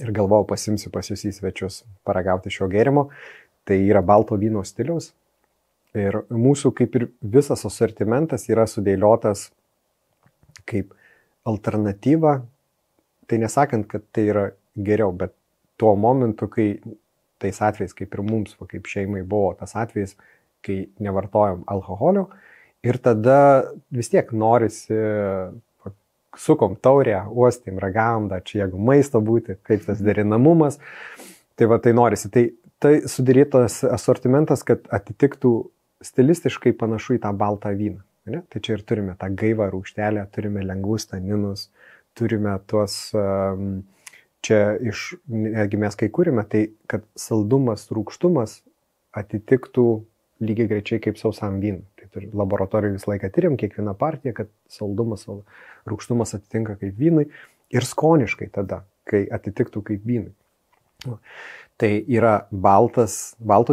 galvojau pasimsiu pas jūs į svečius paragauti šio gėrimo. Tai yra balto vyno stiliaus. Ir mūsų kaip ir visas asortimentas yra sudėliotas kaip alternatyva. Tai nesakant, kad tai yra geriau, bet tuo momentu, kai tais atvejais, kaip ir mums, kaip šeimai buvo tas atvejais, kai nevartojom alkoholio ir tada vis tiek norisi, sukom taurę, uostėm, ragavom, dar čia jeigu maisto būti, kaip tas derinamumas, tai norisi. Tai sudarytas asortimentas, kad atitiktų stilistiškai panašu į tą baltą vyną. Ne? Tai čia ir turime tą gaivą rūgštelę, turime lengvus taninus, turime tuos... Čia netgi mes kai kūrime, tai kad saldumas, rūgštumas atitiktų lygiai greičiai kaip sausam vynui. Tai laboratorijoje visą laiką tyriam kiekvieną partiją, kad saldumas, rūgštumas atitinka kaip vynui ir skoniškai tada, kai atitiktų kaip vynui. Tai yra balto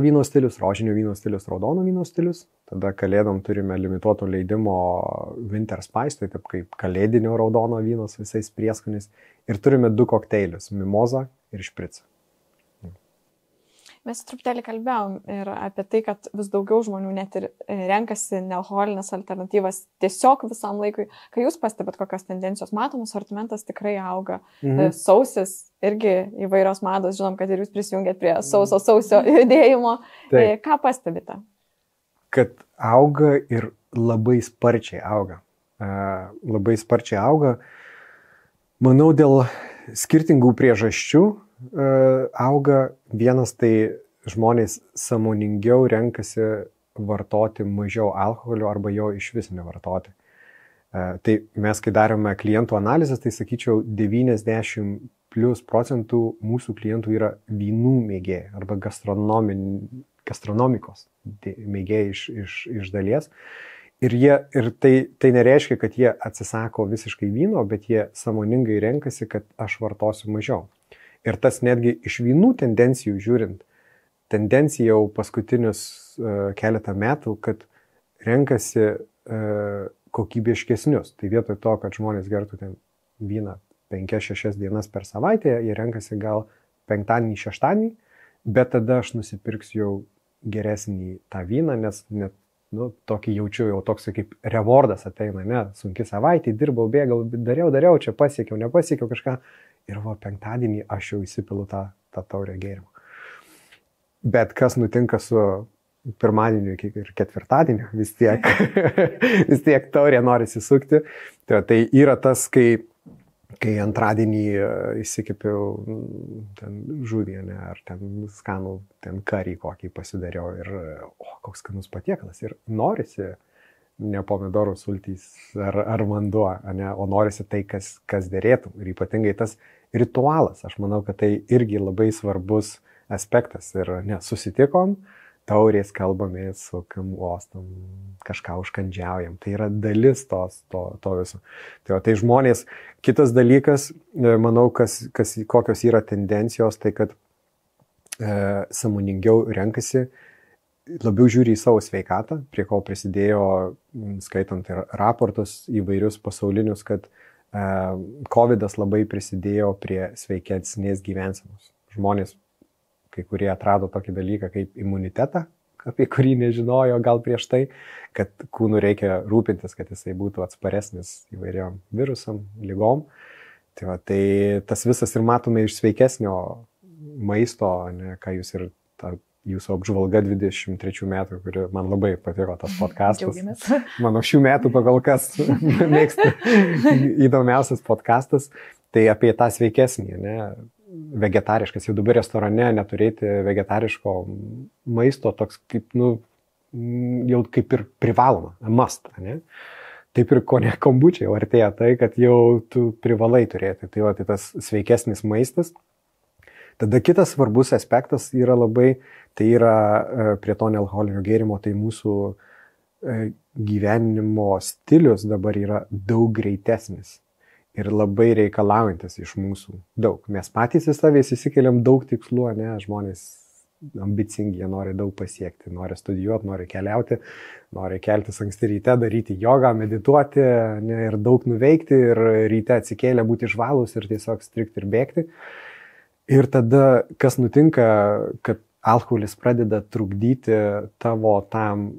vyno stilius, rožinio vyno stilius, raudono vyno stilius. Tada kalėdom turime limituoto leidimo Winter Spice, tai taip kaip kalėdinio raudono vyno su visais prieskoniais. Ir turime 2 kokteilius - mimozą ir špricą. Mes truputėlį kalbėjom ir apie tai, kad vis daugiau žmonių net ir renkasi nealkoholinės alternatyvas tiesiog visam laikui. Kai jūs pastebėt, kokios tendencijos matomos, sortimentas tikrai auga. Sausis irgi įvairios mados, žinom, kad ir jūs prisijungėt prie sausio judėjimo. Ką pastebite? Kad auga ir labai sparčiai auga. Labai sparčiai auga. Manau, dėl skirtingų priežasčių auga. Vienas tai žmonės sąmoningiau renkasi vartoti mažiau alkoholio arba jo iš vis nevartoti. Tai mes, kai darome klientų analizės, tai sakyčiau 90+ % mūsų klientų yra vynų mėgėjai arba gastronomikos mėgėjai iš dalies. Ir tai nereiškia, kad jie atsisako visiškai vyno, bet jie sąmoningai renkasi, kad aš vartosiu mažiau. Ir tas netgi iš vynų tendencijų žiūrint, tendencija jau paskutinius keletą metų, kad renkasi kokybiškesnius. Tai vietoj to, kad žmonės gertų ten vyną 5-6 dienas per savaitę, jie renkasi gal 5-dienį, 6-dienį, bet tada aš nusipirksiu jau geresnį tą vyną, nes net tokį jaučiu, jau toks kaip rewardas ateina, ne, sunki savaitė, dirbau, bėgau, dariau, čia pasiekiau, nepasiekiau kažką ir 5-dienį aš jau įsipilu tą taurę gėrimą. Bet kas nutinka su pirmadieniu ir 4-dieniu, vis tiek taurė norisi sukti. Tai yra tas, kai 2-dienį įsikepiau ten žuvį, ar ten skanų, ten karį kokį pasidariau ir koks skanus patiekalas. Ir norisi ne pomidorų sultys ar vanduo, ne, o norisi tai, kas dėrėtų. Ir ypatingai tas ritualas, aš manau, kad tai irgi labai svarbus aspektas. Ir susitikom, taurės kalbamės, sukam, uostam, kažką užkandžiaujam. Tai yra dalis to viso. Tai žmonės, kitas dalykas, manau, kokios yra tendencijos, tai kad sąmoningiau renkasi, labiau žiūri į savo sveikatą, prie ko prisidėjo, skaitant ir raportus įvairius pasaulinius, kad COVID labai prisidėjo prie sveikesnės gyvensenos. Žmonės kai kurie atrado tokį dalyką kaip imunitetą, apie kurį nežinojo gal prieš tai, kad kūnų reikia rūpintis, kad jisai būtų atsparesnis įvairiom virusam, lygom. Tai tas visas ir matome iš sveikesnio maisto, ne, ką jūs ir jūsų apžvalga 23 metų, kuri man labai patiko tas podcastas. Džiaugiamės. Mano šių metų pagal kas mėgsta įdomiausias podcastas, tai apie tą sveikesnį, ne, vegetariškas, jau dabar restorane neturėti vegetariško maisto, toks kaip, jau kaip ir privaloma, must, ne? Taip ir kombučia jau artėja tai, kad jau tu privalai turėti. Tai tas sveikesnis maistas. Tada kitas svarbus aspektas yra tai yra prie to nealkoholinio gėrimo, tai mūsų gyvenimo stilius dabar yra daug greitesnis ir labai reikalaujantis iš mūsų daug. Mes patys į save įsikeliam daug tikslų, ne, žmonės ambicingi, jie nori daug pasiekti, nori studijuoti, nori keliauti, nori keltis anksti ryte, daryti jogą, medituoti, ne, ir daug nuveikti, ir ryte atsikėlę būti žvalus ir tiesiog strikti ir bėgti. Ir tada, kas nutinka, kad alkoholis pradeda trukdyti tavo tam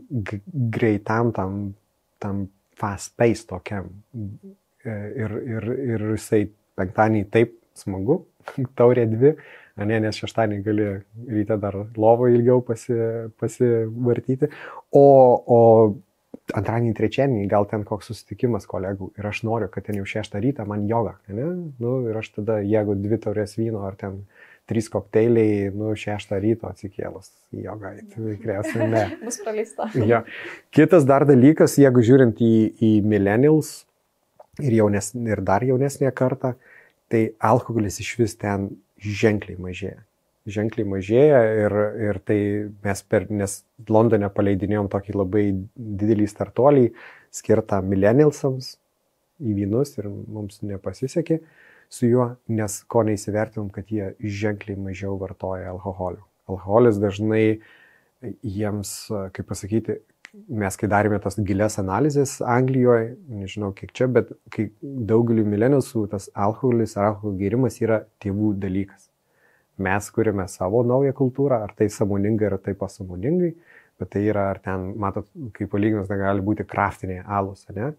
greitam, tam fast pace tokiam. Ir jisai penktadienį taip smagu, taurė 2, nes šeštadienį gali ryte dar lovo ilgiau pasivartyti, o antradienį, trečiadienį gal ten koks susitikimas kolegų ir aš noriu, kad ten jau 6 rytą man joga, ne? Nu, ir aš tada, jeigu 2 taurės vyno ar ten 3 kokteiliai, 6 ryto atsikėlus į jogą, tai tikriausiai ne. Bus praleista. Ja. Kitas dar dalykas, jeigu žiūrint į millennials ir dar jaunesnė kartą, tai alkoholis iš vis ten ženkliai mažėja. Ženkliai mažėja ir tai nes Londone paleidinėjom tokį labai didelį startuolį skirtą millennialsams į vynus ir mums nepasisekė su juo, nes ko neįsivertinom, kad jie ženkliai mažiau vartoja alkoholio. Alkoholis dažnai jiems, kaip pasakyti, mes kai darėme tas gilias analizės Anglijoje, nežinau kiek čia, bet kai daugeliu millennialsų tas alkoholis ar alkoholio gėrimas yra tėvų dalykas. Mes kuriame savo naują kultūrą, ar tai sąmoningai, ar tai pasąmoningai, bet tai yra, ar ten, matot, kaip palyginus, gali būti kraftiniai alus, ne?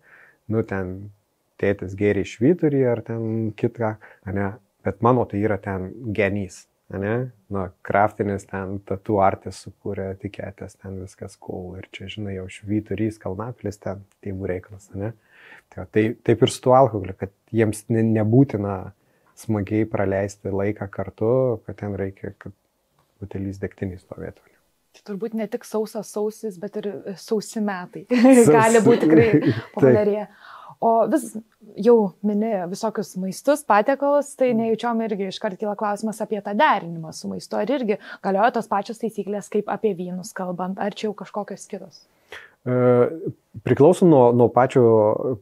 Nu, ten tėtis gėrė švyturį ar ten kitką, ne? Bet mano tai yra ten genys, ne? Nu, kraftinis ten tattoo artist sukūrė etiketės, ten viskas cool ir čia, žinai, jau švyturys, kalnapilis ten tėvų reikalas, ne? Tai taip ir su tuo alkoholiu, kad jiems nebūtina smagiai praleisti laiką kartu, kad ten reikia, kad butelys degtinį stovėtų. Tai turbūt ne tik sausas sausis, bet ir sausi metai. Gali būti tikrai populiarėja. O vis jau minėjo visokius maistus, patiekalus, tai nejučiom irgi iškart kyla klausimas apie tą derinimą su maistu. Ar irgi galioja tos pačios taisyklės kaip apie vynus kalbant, ar čia jau kažkokios kitos? Priklauso nuo pačio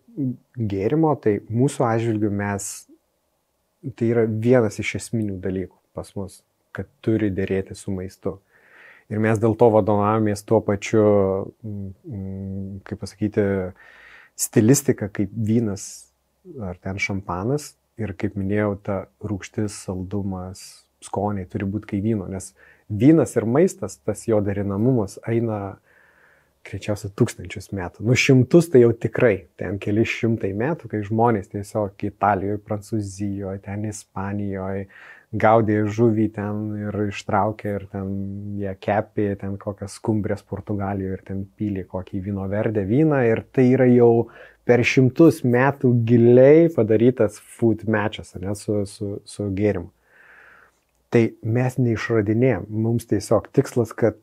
gėrimo, tai mūsų atžvilgiu tai yra vienas iš esminių dalykų pas mus, kad turi dėrėti su maistu. Ir mes dėl to vadovavomės tuo pačiu, kaip pasakyti, stilistika kaip vynas ar ten šampanas. Ir kaip minėjau, ta rūgštis, saldumas, skoniai turi būti kaip vyno. Nes vynas ir maistas, tas jo derinamumas eina greičiausiai 1000 metų. 100 tai jau tikrai, ten keli šimtai metų, kai žmonės tiesiog Italijoje, Prancūzijoje, ten Ispanijoje gaudė žuvį ten ir ištraukė ir ten jie kepė ten kokias skumbrės Portugalijoje ir ten pylė kokį vyno verdę vyną ir tai yra jau per 100 metų giliai padarytas food matchas, ne, su gėrimu. Tai mes neišradinėjom, mums tiesiog tikslas, kad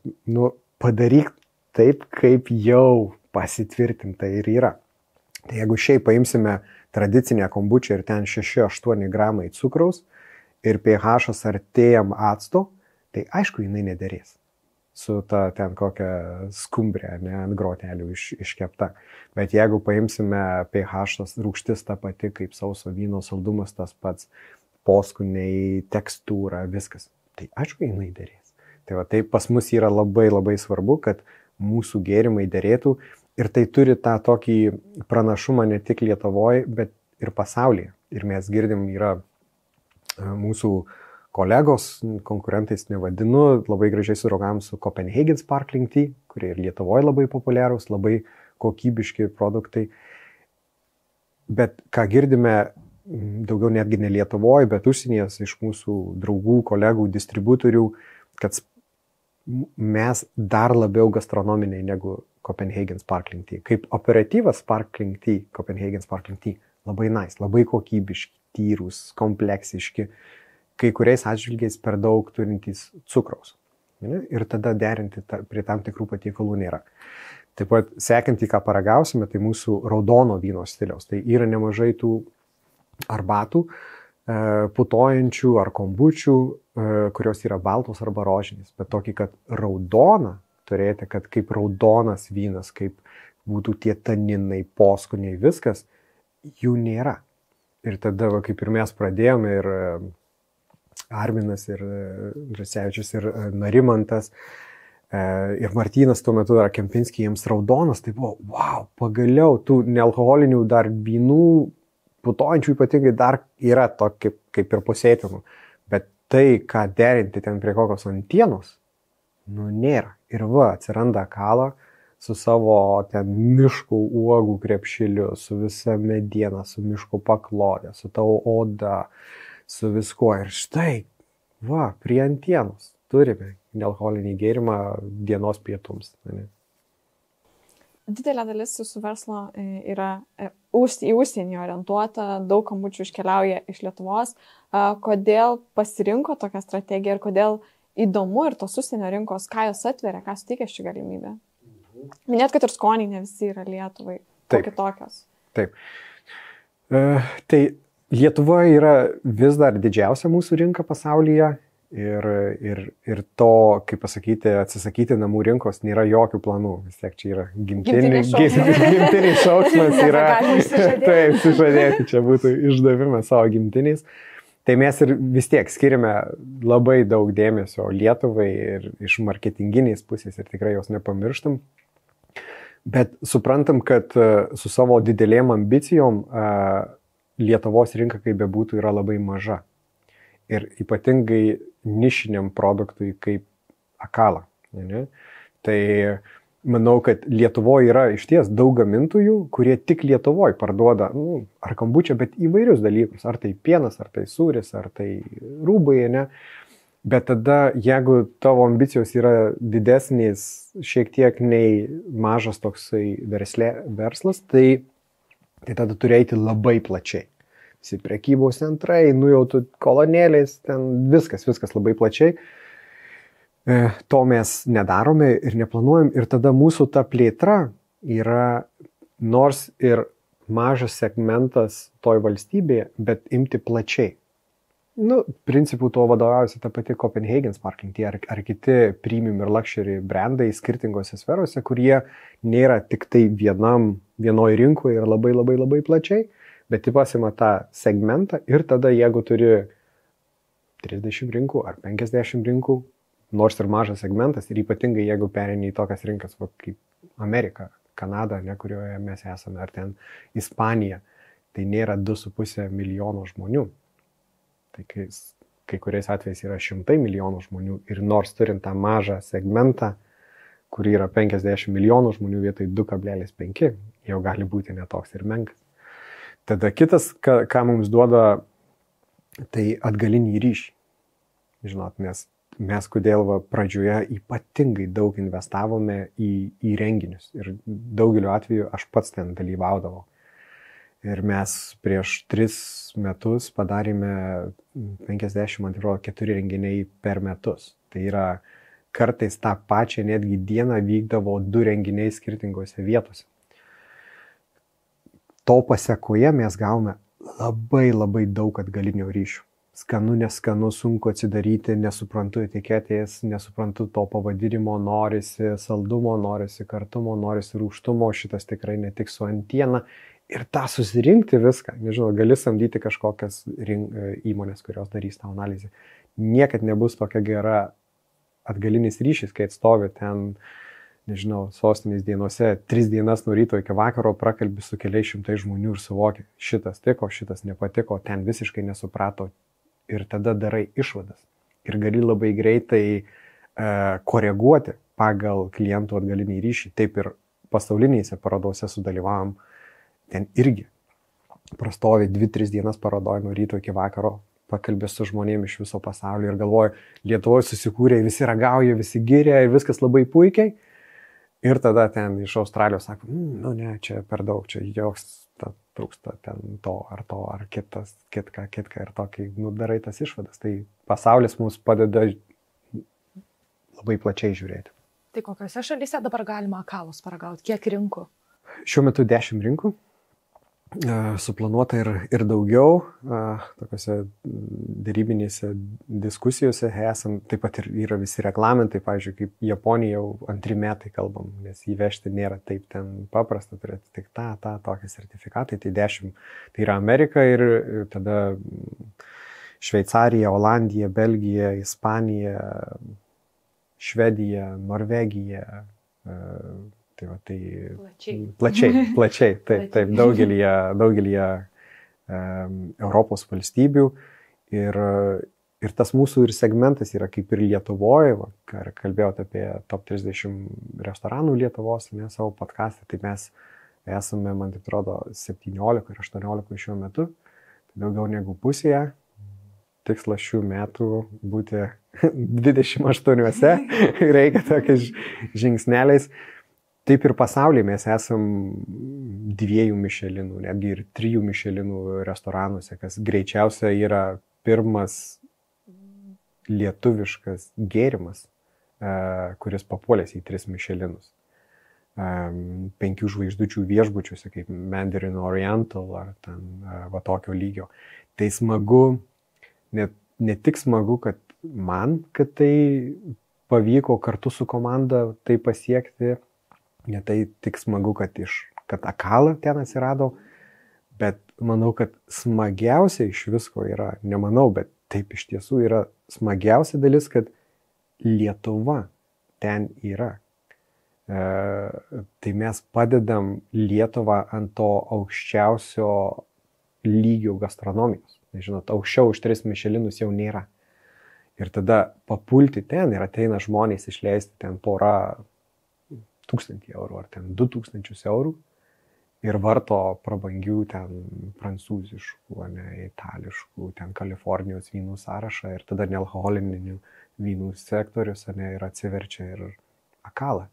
padaryk taip, kaip jau pasitvirtinta ir yra. Tai jeigu šiaip paimsime tradicinę kombučią ir ten 6-8 gramai cukraus, ir pH artėjam acto, tai aišku, jinai nederės su ta ten kokia skumbrė, ne, ant grotelių iškepta. Bet jeigu paimsime pH rūgštis ta pati, kaip sauso vyno saldumas tas pats, poskoniai, tekstūra, viskas, tai aišku, jinai derės. Tai va, tai pas mus yra labai labai svarbu, kad mūsų gėrimai derėtų ir tai turi tą tokį pranašumą ne tik Lietuvoje, bet ir pasaulyje. Ir mes girdim, yra mūsų kolegos, konkurentais nevadinu, labai gražiai suragavom su Copenhagen Sparkling Tea, kurie ir Lietuvoje labai populiarūs, labai kokybiški produktai. Bet ką girdime, daugiau netgi ne Lietuvoje, bet užsienyje iš mūsų draugų, kolegų, distributorių, kad mes dar labiau gastronominiai negu Copenhagen Sparkling Tea. Kaip operatyvas Sparkling Tea, Copenhagen Sparkling Tea, labai nice, labai kokybiški, tyrus, kompleksiški, kai kuriais atžvilgiais per daug turintys cukraus. Ne? Ir tada derinti prie tam tikrų patiekalų nėra. Taip pat sekantį, ką paragausime, tai mūsų raudono vyno stiliaus. Tai yra nemažai tų arbatų, putojančių ar kombučių, kurios yra baltos arba rožinės. Bet tokį, kad raudoną turėti, kad kaip raudonas vynas, kaip būtų tie taninai, poskoniai, viskas, jų nėra. Ir tada, kaip ir mes pradėjome, ir Arminas, ir Drasevičius, ir Narimantas, ir Martynas tuo metu dar Kempinski, jiems raudonas, tai buvo, wow, pagaliau tų nealkoholinių dar vynų, putojančių ypatingai dar yra to kaip ir pusėtinų. Bet tai, ką derinti ten prie kokios antienos, nėra. Ir atsiranda Akala su savo ten miškų uogų krepšiliu, su visa mediena, su miškų paklodė, su tavo oda, su viskuo. Ir štai, prie antienos turime nealkoholinį gėrimą dienos pietums. Ne? Didelė dalis jūsų verslo yra į užsienį orientuota, daug kambučių iškeliauja iš Lietuvos. Kodėl pasirinko tokią strategiją ir kodėl įdomu ir tos užsienio rinkos, ką jos atveria, ką suteikia ši galimybė? Minėt, kad ir skoniai ne visi yra Lietuvai, kitokios. Taip. Tai Lietuva yra vis dar didžiausia mūsų rinka pasaulyje. Ir to, kaip pasakyti, atsisakyti namų rinkos nėra jokių planų. Vis tiek čia yra gimtinis šauksmas. Taip, sužadėti, čia būtų išdavimas savo gimtiniais. Tai mes ir vis tiek skiriame labai daug dėmesio Lietuvai ir iš marketinginiais pusės ir tikrai jos nepamirštam. Bet suprantam, kad su savo didelėm ambicijom Lietuvos rinka, kaip bebūtų, yra labai maža. Ir ypatingai nišiniam produktui kaip Akala. Ne? Tai manau, kad Lietuvoje yra išties daug gamintojų, kurie tik Lietuvoje parduoda ar kombučią, bet įvairius dalykus. Ar tai pienas, ar tai sūris, ar tai rūbai, ne? Bet tada, jeigu tavo ambicijos yra didesnės šiek tiek nei mažas toksai verslas, tai tada turi eiti labai plačiai. Visi prekybos centrai, jau kolonėlės, ten viskas labai plačiai. To mes nedarome ir neplanuojam. Ir tada mūsų ta plėtra yra nors ir mažas segmentas toj valstybėje, bet imti plačiai. Principų to vadovaujasi ta pati Copenhagen Sparkling Tea ar kiti premium ir luxury brandai skirtingose sferose, kurie nėra tik tai vienoj rinkoje ir labai plačiai, bet pasima tą segmentą ir tada jeigu turi 30 rinkų ar 50 rinkų, nors ir mažas segmentas ir ypatingai jeigu pereini į tokias rinkas kaip Amerika, Kanada, kurioje mes esame, ar ten Ispanija, tai nėra 2,5 milijono žmonių. Tai kai kuriais atvejais yra 100 milijonų žmonių ir nors turint tą mažą segmentą, kur yra 50 milijonų žmonių vietoj 2,5, jau gali būti netoks ir menkas. Tada kitas, ką mums duoda, tai atgalinį ryšį. Žinot, mes kodėl pradžioje ypatingai daug investavome į renginius ir daugeliu atveju aš pats ten dalyvaudavau. Ir mes prieš 3 metus padarėme 54 renginiai per metus. Tai yra kartais tą pačią netgi dieną vykdavo 2 renginiai skirtingose vietose. To pasekoje mes gavome labai daug atgalinio ryšių. Skanu, neskanu, sunku atsidaryti, nesuprantu etiketės, nesuprantu to pavadinimo, norisi saldumo, norisi kartumo, norisi rūgštumo, šitas tikrai netiks su antiena. Ir tą susirinkti viską, nežinau, gali samdyti kažkokias įmonės, kurios darys tą analizę. Niekad nebus tokia gera atgalinis ryšys, kai atstovi ten, nežinau, sostinės dienose 3 dienas nuo ryto iki vakaro prakalbi su keliais šimtais žmonių ir suvoki, šitas tiko, šitas nepatiko, ten visiškai nesuprato ir tada darai išvadas. Ir gali labai greitai koreguoti pagal klientų atgalinį ryšį. Taip ir pasaulinėse parodose sudalyvavom. Ten irgi prastovi 2-3 dienas parodoj nuo ryto iki vakaro, pakalbė su žmonėmis iš viso pasaulio ir galvoju, Lietuvoje susikūrė, visi ragauja, visi giria ir viskas labai puikiai. Ir tada ten iš Australijos sako, ne, čia per daug, čia joks trūksta ten to, ar kitka ir tokį, darai tas išvadas. Tai pasaulis mums padeda labai plačiai žiūrėti. Tai kokiuose šalyse dabar galima akalus paragauti? Kiek rinkų? Šiuo metu 10 rinkų. Suplanuota ir daugiau, tokiuose dėrybinėse diskusijose esam, taip pat ir yra visi reglamentai, pavyzdžiui, kaip Japonija jau 2 metai kalbam, nes įvežti nėra taip ten paprasta, turėti tik tokie sertifikatai, tai 10, tai yra Amerika ir tada Šveicarija, Olandija, Belgija, Ispanija, Švedija, Norvegija, tai va, tai plačiai, taip, daugelį Europos valstybių ir tas mūsų ir segmentas yra kaip ir Lietuvoje, ką kalbėjote apie top 30 restoranų Lietuvos, ne savo podcast'e, tai mes esame, man taip atrodo, 17 ir 18 šiuo metu, tai daugiau negu pusėje. Tikslas šių metų būti 28, reikia tokiais žingsneliais. Taip ir pasaulyje mes esam 2 Mišelinų, netgi ir 3 Mišelinų restoranuose, kas greičiausia yra pirmas lietuviškas gėrimas, kuris papuolės į 3 Mišelinus. 5 žvaigždučių viešbučiuose, kaip Mandarin Oriental ar ten va tokio lygio. Tai smagu, ne tik smagu, kad kad tai pavyko kartu su komanda tai pasiekti, ne tai tik smagu, kad Akala ten atsirado, bet manau, kad smagiausia iš visko yra, nemanau, bet taip iš tiesų yra smagiausia dalis, kad Lietuva ten yra. Tai mes padedam Lietuvą ant to aukščiausio lygio gastronomijos. Žinot, aukščiau už 3 Mišelinus jau nėra. Ir tada papulti ten ir ateina žmonės išleisti ten porą 1000 eurų ar ten 2000 eurų ir varto prabangių ten prancūziškų, itališkų, ten Kalifornijos vynų sąrašą ir tada nealkoholinių vynų sektorius ir atsiverčia ir Akala.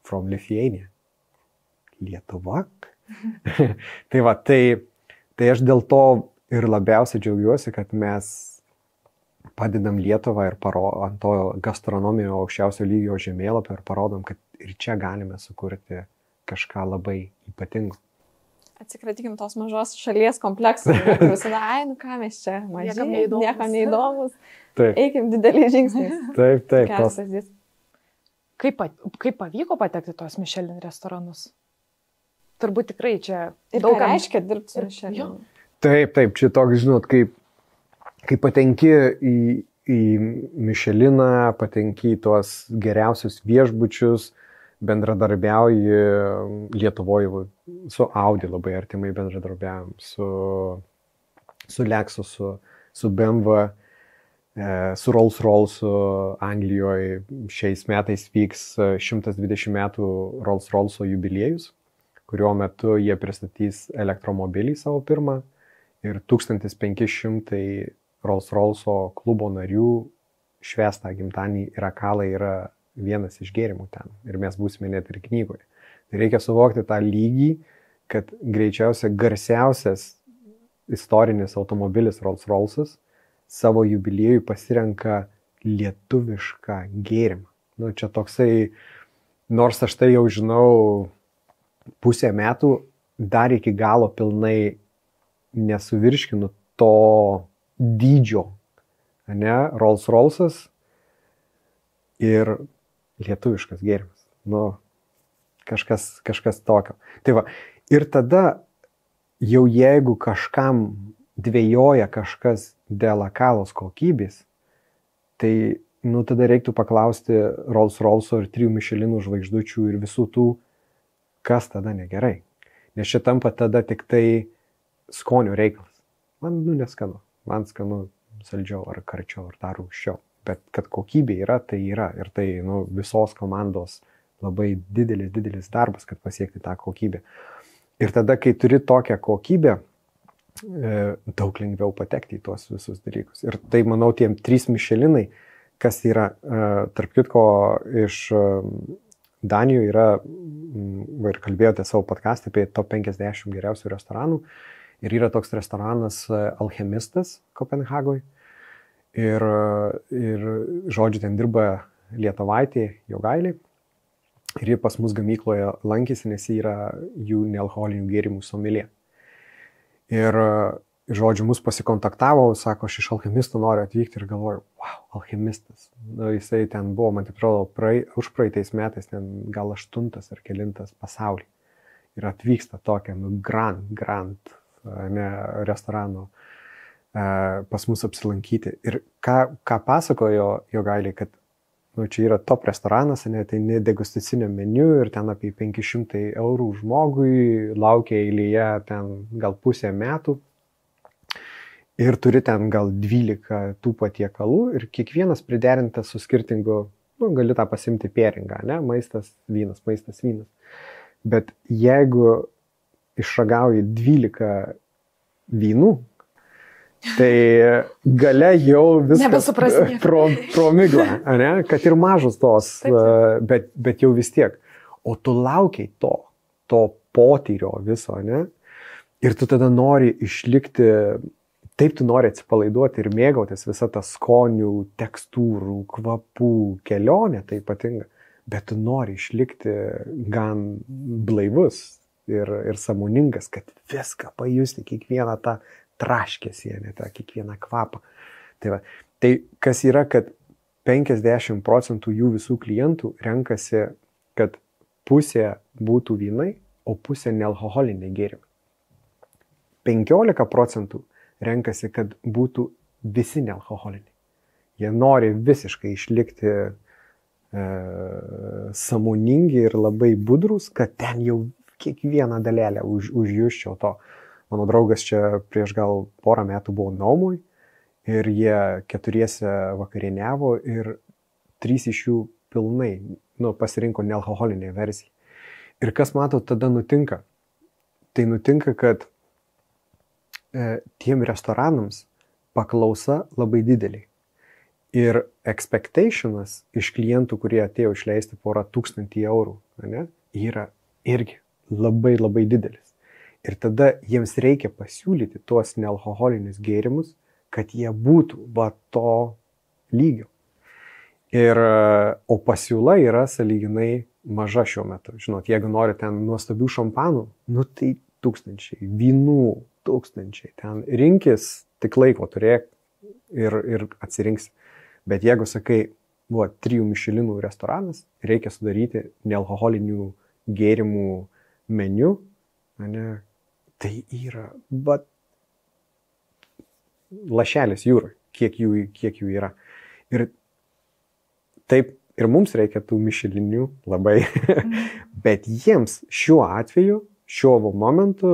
From Lithuania. Lietuva. Tai va, tai aš dėl to ir labiausiai džiaugiuosi, kad mes padedam Lietuvą ir ant to gastronominio aukščiausio lygio žemėlapio ir parodom, kad ir čia galime sukurti kažką labai ypatingo. Atsikratykim tos mažos šalies kompleksų, kuris yra, ką mes čia, mažiai, niekam neįdomus, eikim dideliais žingsniais. Taip. Kaip pavyko patekti tos Michelin restoranus? Turbūt tikrai čia daug ką reiškia dirbti su Michelin. Taip, čia toks, žinot, kai patenki į Micheliną, patenki į tuos geriausius viešbučius, bendradarbiauji Lietuvoje, su Audi labai artimai bendradarbiaujam, su Lexus, su BMW, su Rolls-Royce Anglijoje. Šiais metais vyks 120 metų Rolls-Royce jubiliejus, kurio metu jie pristatys elektromobilį savo pirmą ir 1500 Rolls-Royce klubo narių švęstą gimtadienį ir Akala yra vienas iš gėrimų ten. Ir mes būsime net ir knygoje. Tai reikia suvokti tą lygį, kad greičiausia garsiausias istorinis automobilis Rolls-Royce'as savo jubiliejui pasirenka lietuvišką gėrimą. Nu, čia toksai, nors aš tai jau žinau pusę metų, dar iki galo pilnai nesuvirškinu to dydžio, Rolls-Royce'as ir lietuviškas gėrimas. Nu, kažkas tokio. Tai va, ir tada jau jeigu kažkam dvejoja kažkas dėl Akalos kokybės, tai tada reiktų paklausti Rolls-Royce ir 3 Michelinų žvaigždučių ir visų tų, kas tada negerai. Nes čia tampa tada tik tai skonio reikalas. Man neskanu. Man skanu saldžiau ar karčiau ar dar rūgščiau. Bet kad kokybė yra, tai yra. Ir tai visos komandos labai didelis darbas, kad pasiekti tą kokybę. Ir tada, kai turi tokią kokybę, daug lengviau patekti į tuos visus dalykus. Ir tai, manau, tiem 3 Michelinai, kas yra, tarp kitko, iš Danijoje yra, ir kalbėjote savo podcast'e apie top 50 geriausių restoranų, ir yra toks restoranas Alchemistas Kopenhagoje. Ir žodžiu, ten dirba Lietuvaitė Jogailė. Ir ji pas mus gamykloje lankėsi, nes ji yra jų nealkoholinių gėrimų somelė. Ir, žodžiu, mus pasikontaktavo, sako, aš iš Alchemisto noriu atvykti ir galvoju, wow, Alchemistas. Jisai ten buvo, man taip atrodo, už praeitais metais, ten gal 8 ar 9 pasaulyje. Ir atvyksta tokia, grand restorano pas mus apsilankyti. Ir ką pasakojo Jogailė, kad čia yra top restoranas, tai ne degustacinio meniu ir ten apie 500 eurų žmogui, laukia eilėje ten gal pusę metų ir turi ten gal 12 tų patiekalų ir kiekvienas priderintas su skirtingu, gali tą pasimti pėringą, maistas, vynas. Bet jeigu išragauji 12 vynų, tai gale jau viskas pro miglą, kad ir mažos tos, bet jau vis tiek. O tu laukiai to potyrio viso, ir tu tada nori išlikti, taip tu nori atsipalaiduoti ir mėgautis visą tą skonių, tekstūrų, kvapų kelionę, tai ypatinga, bet tu nori išlikti gan blaivus ir sąmoningas, kad viską pajusti, kiekvieną tą traškėsi, kiekvieną kvapą. Tai kas yra, kad 50% jų visų klientų renkasi, kad pusė būtų vynai, o pusė nealkoholiniai gėrimai. 15% renkasi, kad būtų visi nealkoholiniai. Jie nori visiškai išlikti sąmoningi ir labai budrus, kad ten jau kiekvieną dalelę užjusčiau to. Mano draugas čia prieš gal porą metų buvo Naumui ir jie 4 vakarieniavo ir 3 iš jų pilnai pasirinko nealkoholinę versiją. Ir kas matot tada nutinka? Tai nutinka, kad tiem restoranams paklausa labai didelė. Ir expectationas iš klientų, kurie atėjo išleisti porą 1000 eurų, yra irgi labai didelis. Ir tada jiems reikia pasiūlyti tuos nealkoholinius gėrimus, kad jie būtų to lygio. O pasiūla yra sąlyginai maža šiuo metu. Žinot, jeigu nori ten nuostabių šampanų, tai 1000, vynų 1000, ten rinkis, tik laiko turėk ir atsirinksi. Bet jeigu sakai, 3 Mišelinų restoranas, reikia sudaryti nealkoholinių gėrimų meniu, tai yra lašelis jūrai, kiek jų yra. Ir taip ir mums reikia tų Mišelinių labai, bet jiems šiuo atveju, šiuo momentu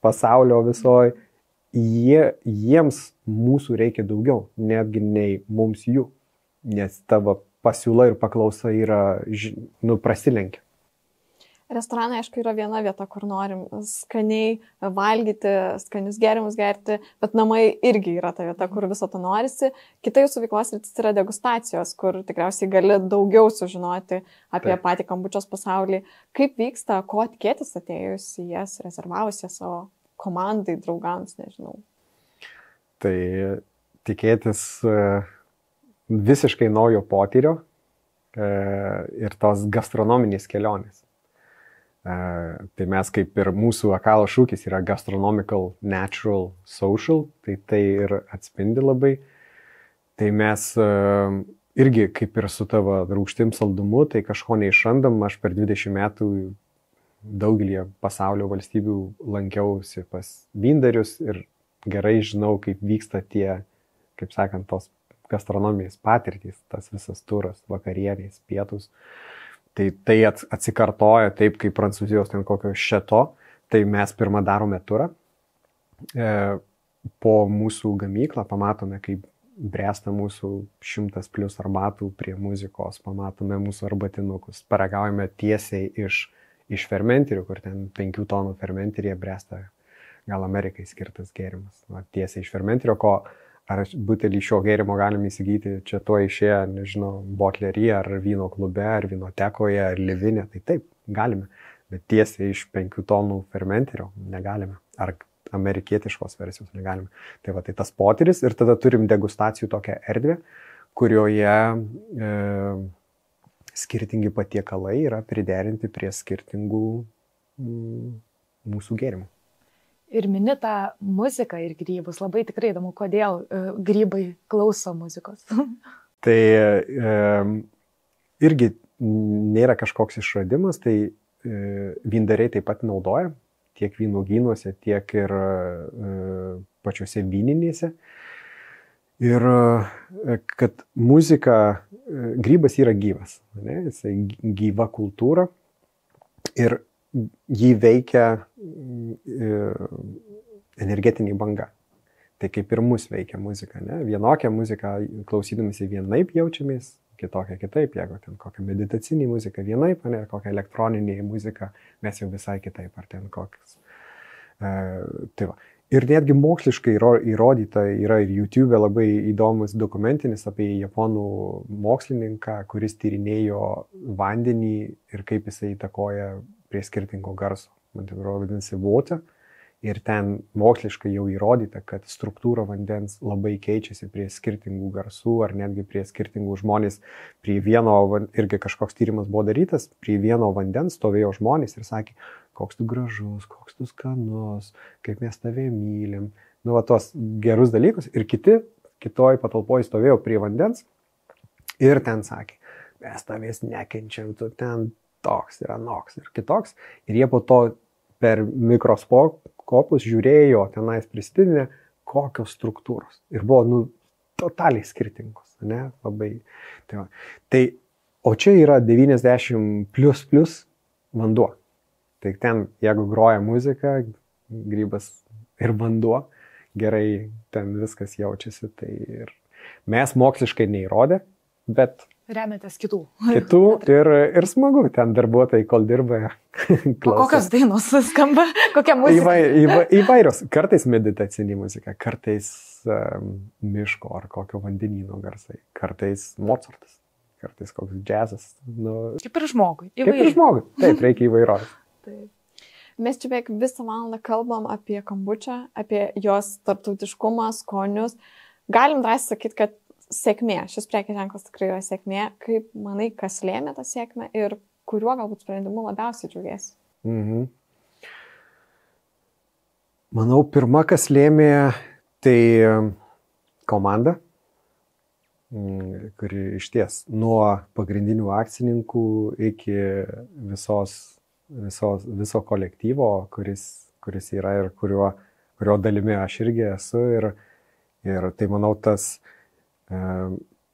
pasaulio visoje, jiems mūsų reikia daugiau, netgi nei mums jų, nes tavo pasiūla ir paklausa yra, prasilenkia. Restoranai, aišku, yra viena vieta, kur norim skaniai valgyti, skanius gėrimus gerti, bet namai irgi yra ta vieta, kur viso to norisi. Kita jūsų veiklos rytis yra degustacijos, kur tikriausiai gali daugiau sužinoti apie patį kombučios pasaulį. Kaip vyksta, ko tikėtis atėjus į jas, rezervavus jas savo komandai, draugams, nežinau. Tai tikėtis visiškai naujo potyrio ir tos gastronominės kelionės. Tai mes kaip ir mūsų Akalo šūkis yra gastronomical, natural, social, tai ir atspindi labai. Tai mes irgi kaip ir su tavo rūgštim saldumu, tai kažko neišrandam. Aš per 20 metų daugelį pasaulio valstybių lankiausi pas vyndarius ir gerai žinau, kaip vyksta tie, kaip sakant, tos gastronomijos patirtys, tas visas turas, vakarienės, pietus. Tai atsikartoja taip, kaip Prancūzijos ten kokio šeto, tai mes pirmą darome turą. Po mūsų gamyklą pamatome, kaip bręsta mūsų 100+ arbatų prie muzikos, pamatome mūsų arbatinukus, paragaujame tiesiai iš fermenterių, kur ten 5 tonų fermenteryje bręsta gal Amerikai skirtas gėrimas. Tiesiai iš fermenterio, ar butelį šio gėrimo galime įsigyti čia tuo išėję, nežinau, botleryje, ar vyno klube, ar vynotekoje, ar livinė, tai taip, galime, bet tiesiai iš 5 tonų fermenterio negalime, ar amerikietiškos versijos negalime. Tai tai tas potyris ir tada turim degustacijų tokią erdvę, kurioje skirtingi patiekalai yra priderinti prie skirtingų mūsų gėrimų. Ir mini tą muziką ir grybus. Labai tikrai įdomu, kodėl grybai klauso muzikos. Tai irgi nėra kažkoks išradimas, tai vyndariai taip pat naudoja tiek vynuogynuose, tiek ir pačiuose vyninėse. Ir kad muzika, grybas yra gyvas, ne? Jisai gyva kultūra ir jį veikia energetinė banga. Tai kaip ir mus veikia muzika, ne? Vienokią muziką klausydamasi vienaip jaučiamės, kitokią kitaip, jeigu ten kokią meditacinį muziką vienaip, ne, kokią elektroninį muziką mes jau visai kitaip, ar ten kokius. Tai va. Ir netgi moksliškai įrodyta yra ir YouTube labai įdomus dokumentinis apie japonų mokslininką, kuris tyrinėjo vandenį ir kaip jisai įtakoja prie skirtingo garso. Man tai vadinasi water. Ir ten moksliškai jau įrodyta, kad struktūra vandens labai keičiasi prie skirtingų garsų ar netgi prie skirtingų žmonės. Prie vieno, irgi kažkoks tyrimas buvo darytas, prie vieno vandens stovėjo žmonės ir sakė, koks tu gražus, koks tu skanus, kaip mes tave mylim. Nu, va, tos gerus dalykus. Ir kitoj patalpoje stovėjo prie vandens ir ten sakė, mes tavęs nekenčiam, tu ten toks ir anoks ir kitoks. Ir jie po to per mikroskopus žiūrėjo tenais prisidinę, kokios struktūros. Ir buvo, totaliai skirtingos, ne? Labai. Tai, o čia yra 90++ vanduo. Tai ten, jeigu groja muzika, grybas ir vanduo, gerai ten viskas jaučiasi. Tai ir mes moksliškai neįrodė, bet remiatės kitų. Ir smagu, ten darbuotojai, kol dirba. O kokios dainos skamba? Kokia muzika? Įvairios. Kartais meditacinė muzika, kartais miško ar kokio vandenyno garsai, kartais Mozartas, kartais koks džiazas. Kaip ir žmogui. Kaip ir žmogui. Taip, reikia įvairovės. Mes čia beveik visą valandą kalbam apie kombučą, apie jos tarptautiškumą, skonius. Galim drąsiai sakyti, kad sėkmė, šis prekės ženklas tikrai yra sėkmė. Kaip manai, kas lėmė tą sėkmę ir kuriuo galbūt sprendimu labiausiai džiaugiesi? Manau, pirma, kas lėmė, tai komanda, kuri išties nuo pagrindinių akcininkų iki viso kolektyvo, kuris yra ir kurio dalimi aš irgi esu. Ir tai, manau, tas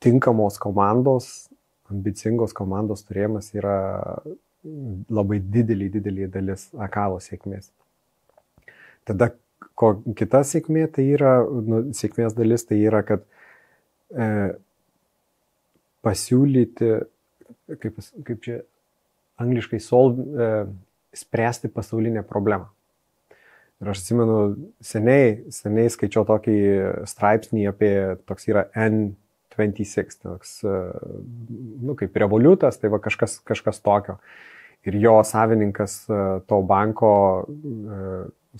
tinkamos komandos, ambicingos komandos turėjimas yra labai didelį dalis Akalo sėkmės. Tada kita sėkmė, tai yra, sėkmės dalis, tai yra, kad pasiūlyti, kaip čia angliškai spręsti pasaulinę problemą. Ir aš atsimenu, seniai skaičiau tokį straipsnį apie, toks yra N26, toks, kaip revoliutas, tai va kažkas tokio. Ir jo savininkas to banko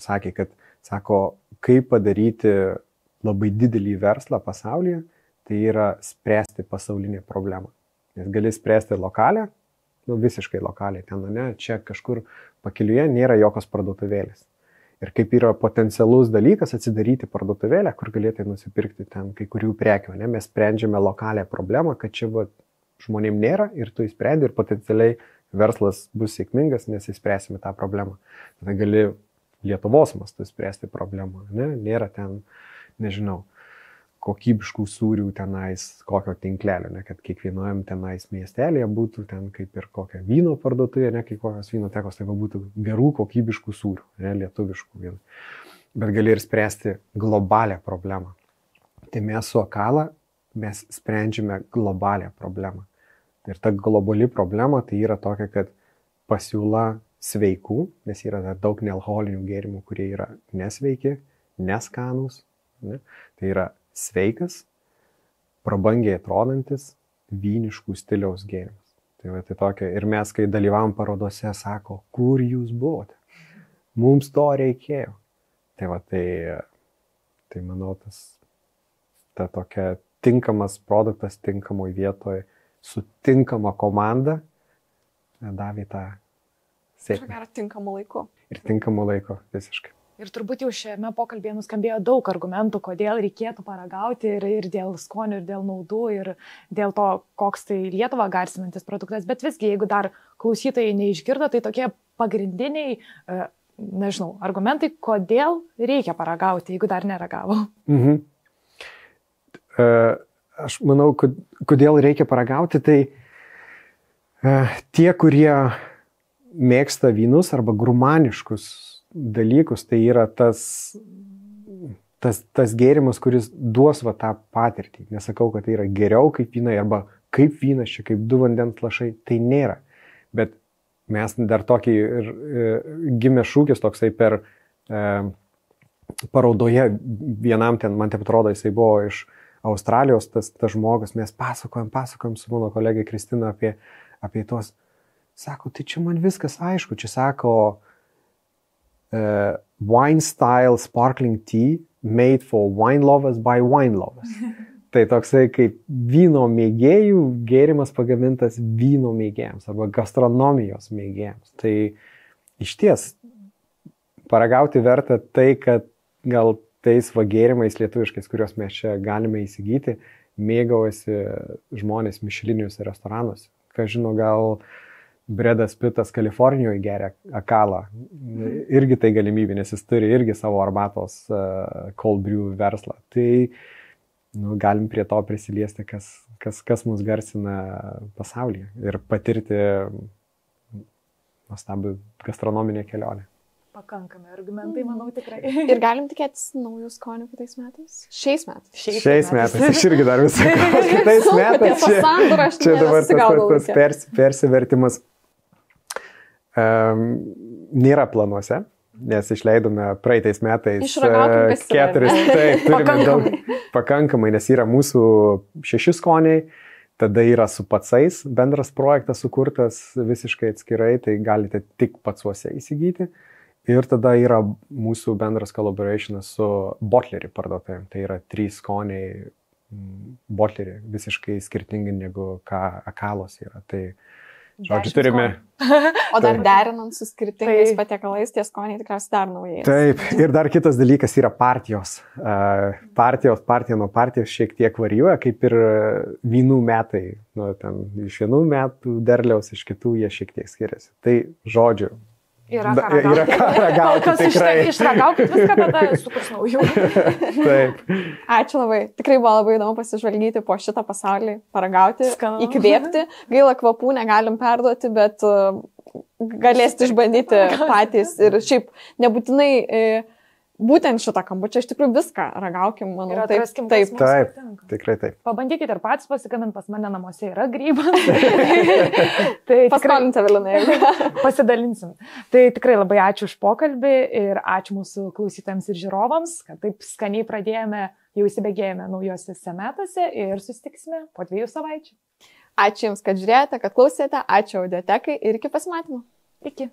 sakė, kad, kaip padaryti labai didelį verslą pasaulyje, tai yra spręsti pasaulinę problemą. Nes gali spręsti lokalią, visiškai lokaliai ten, ne, čia kažkur pakeliuje nėra jokios parduotuvėlės. Ir kaip yra potencialus dalykas atsidaryti parduotuvėlę, kur galėtai nusipirkti ten kai kurių prekių. Ne? Mes sprendžiame lokalią problemą, kad čia žmonėm nėra ir tu įsprendi ir potencialiai verslas bus sėkmingas, nes įspręsime tą problemą. Tada gali Lietuvos mastu spręsti problemą. Ne? Nėra ten, nežinau, kokybiškų sūrių tenais, kokio tinklelio, ne, kad kiekvienojam tenais miestelėje būtų ten kaip ir kokia vyno parduotuvė, ne, kai kokios vyno tekos, tai būtų gerų kokybiškų sūrių, ne, lietuviškų vynų. Bet gali ir spręsti globalią problemą. Tai mes su Akala, mes sprendžiame globalią problemą. Ir ta globali problema tai yra tokia, kad pasiūla sveikų, nes yra daug nealkoholinių gėrimų, kurie yra nesveiki, neskanūs, ne, tai yra sveikas, prabangiai atrodantis, vyniškų stiliaus gėrimas. Tai tokia. Ir mes, kai dalyvavom parodose, sako, kur jūs buvote? Mums to reikėjo. Tai manau, ta tokia tinkamas produktas tinkamoje vietoje, su tinkama komanda davė tą sėkmę. Ar tinkamu laiku. Ir tinkamu laiku, visiškai. Ir turbūt jau šiame pokalbėje nuskambėjo daug argumentų, kodėl reikėtų paragauti ir dėl skonių, ir dėl naudų, ir dėl to, koks tai Lietuvą garsinantis produktas. Bet visgi, jeigu dar klausytojai neišgirdo, tai tokie pagrindiniai, nežinau, argumentai, kodėl reikia paragauti, jeigu dar neragavo. Aš manau, kodėl reikia paragauti, tai tie, kurie mėgsta vynus arba grumaniškus dalykus, tai yra tas gėrimas, kuris duos va tą patirtį. Nesakau, kad tai yra geriau kaip vynai arba kaip vynas čia, kaip du vandens lašai, tai nėra. Bet mes dar tokį ir gimė šūkis toksai per parodoje vienam ten, man taip atrodo, jisai buvo iš Australijos, tas žmogus, mes pasakojam su mano kolegai Kristina apie tuos, sako, tai čia man viskas aišku, čia sako, wine style sparkling tea made for wine lovers by wine lovers. Tai toksai kaip vyno mėgėjų gėrimas pagamintas vyno mėgėjams arba gastronomijos mėgėjams. Tai iš ties paragauti verta tai, kad gal tais va gėrimais lietuviškais, kuriuos mes čia galime įsigyti, mėgaujasi žmonės mišeliniuose restoranuose. Ką žino, gal Bredas Pittas Kalifornijoje geria akalą. Irgi tai galimybė, nes jis turi irgi savo arbatos cold brew verslą. Tai galim prie to prisiliesti, kas mus garsina pasaulyje ir patirti nuostabų gastronominę kelionę. Pakankami argumentai, manau, tikrai. Ir galim tikėtis naujų skonių kitais metais? Šiais metais. Šiais metais. Aš irgi dar visą kitais metais. Čia dabar tas persivertimas nėra planuose, nes išleidome praeitais metais 4, taip, turime daug pakankamai, nes yra mūsų 6 skoniai, tada yra su pacais bendras projektas sukurtas visiškai atskirai, tai galite tik pacuose įsigyti. Ir tada yra mūsų bendras collaborationas su Botlerį parduotuvėm. Tai yra 3 skoniai Botlerį, visiškai skirtingi negu ką akalos yra. Tai, žodžiu, turime... O dar derinant su skirtingais patiekalais, tie skoniai tikriausiai dar naujai. Taip, ir dar kitas dalykas yra partijos. Partija nuo partijos šiek tiek varijuoja, kaip ir vynų metai. Nu, ten, iš vienų metų derliaus, iš kitų jie šiek tiek skiriasi. Tai, žodžiu, Yra ką ragauti, tikrai. Išragaukit viską, tada sukurs naujų. Taip. Ačiū labai. Tikrai buvo labai įdomu pasižvalgyti po šitą pasaulį, paragauti, įkvėpti. Gaila, kvapų negalim perduoti, bet galėsite išbandyti patys. Ir šiaip nebūtinai būtent šitą kambučią, iš tikrųjų viską ragaukim, manau. Taip, tikrai taip. Pabandykite ir patys pasigamint, pas mane namuose yra grybas. Tai paskolinti Evelinai. Pasidalinsim. Tai tikrai labai ačiū už pokalbį ir ačiū mūsų klausytojams ir žiūrovams, kad taip skaniai pradėjome, jau įsibėgėjome naujosiuose metuose ir susitiksime po 2 savaičių. Ačiū Jums, kad žiūrėjote, kad klausėte, ačiū Audiotekai ir iki pasimatymo. Iki.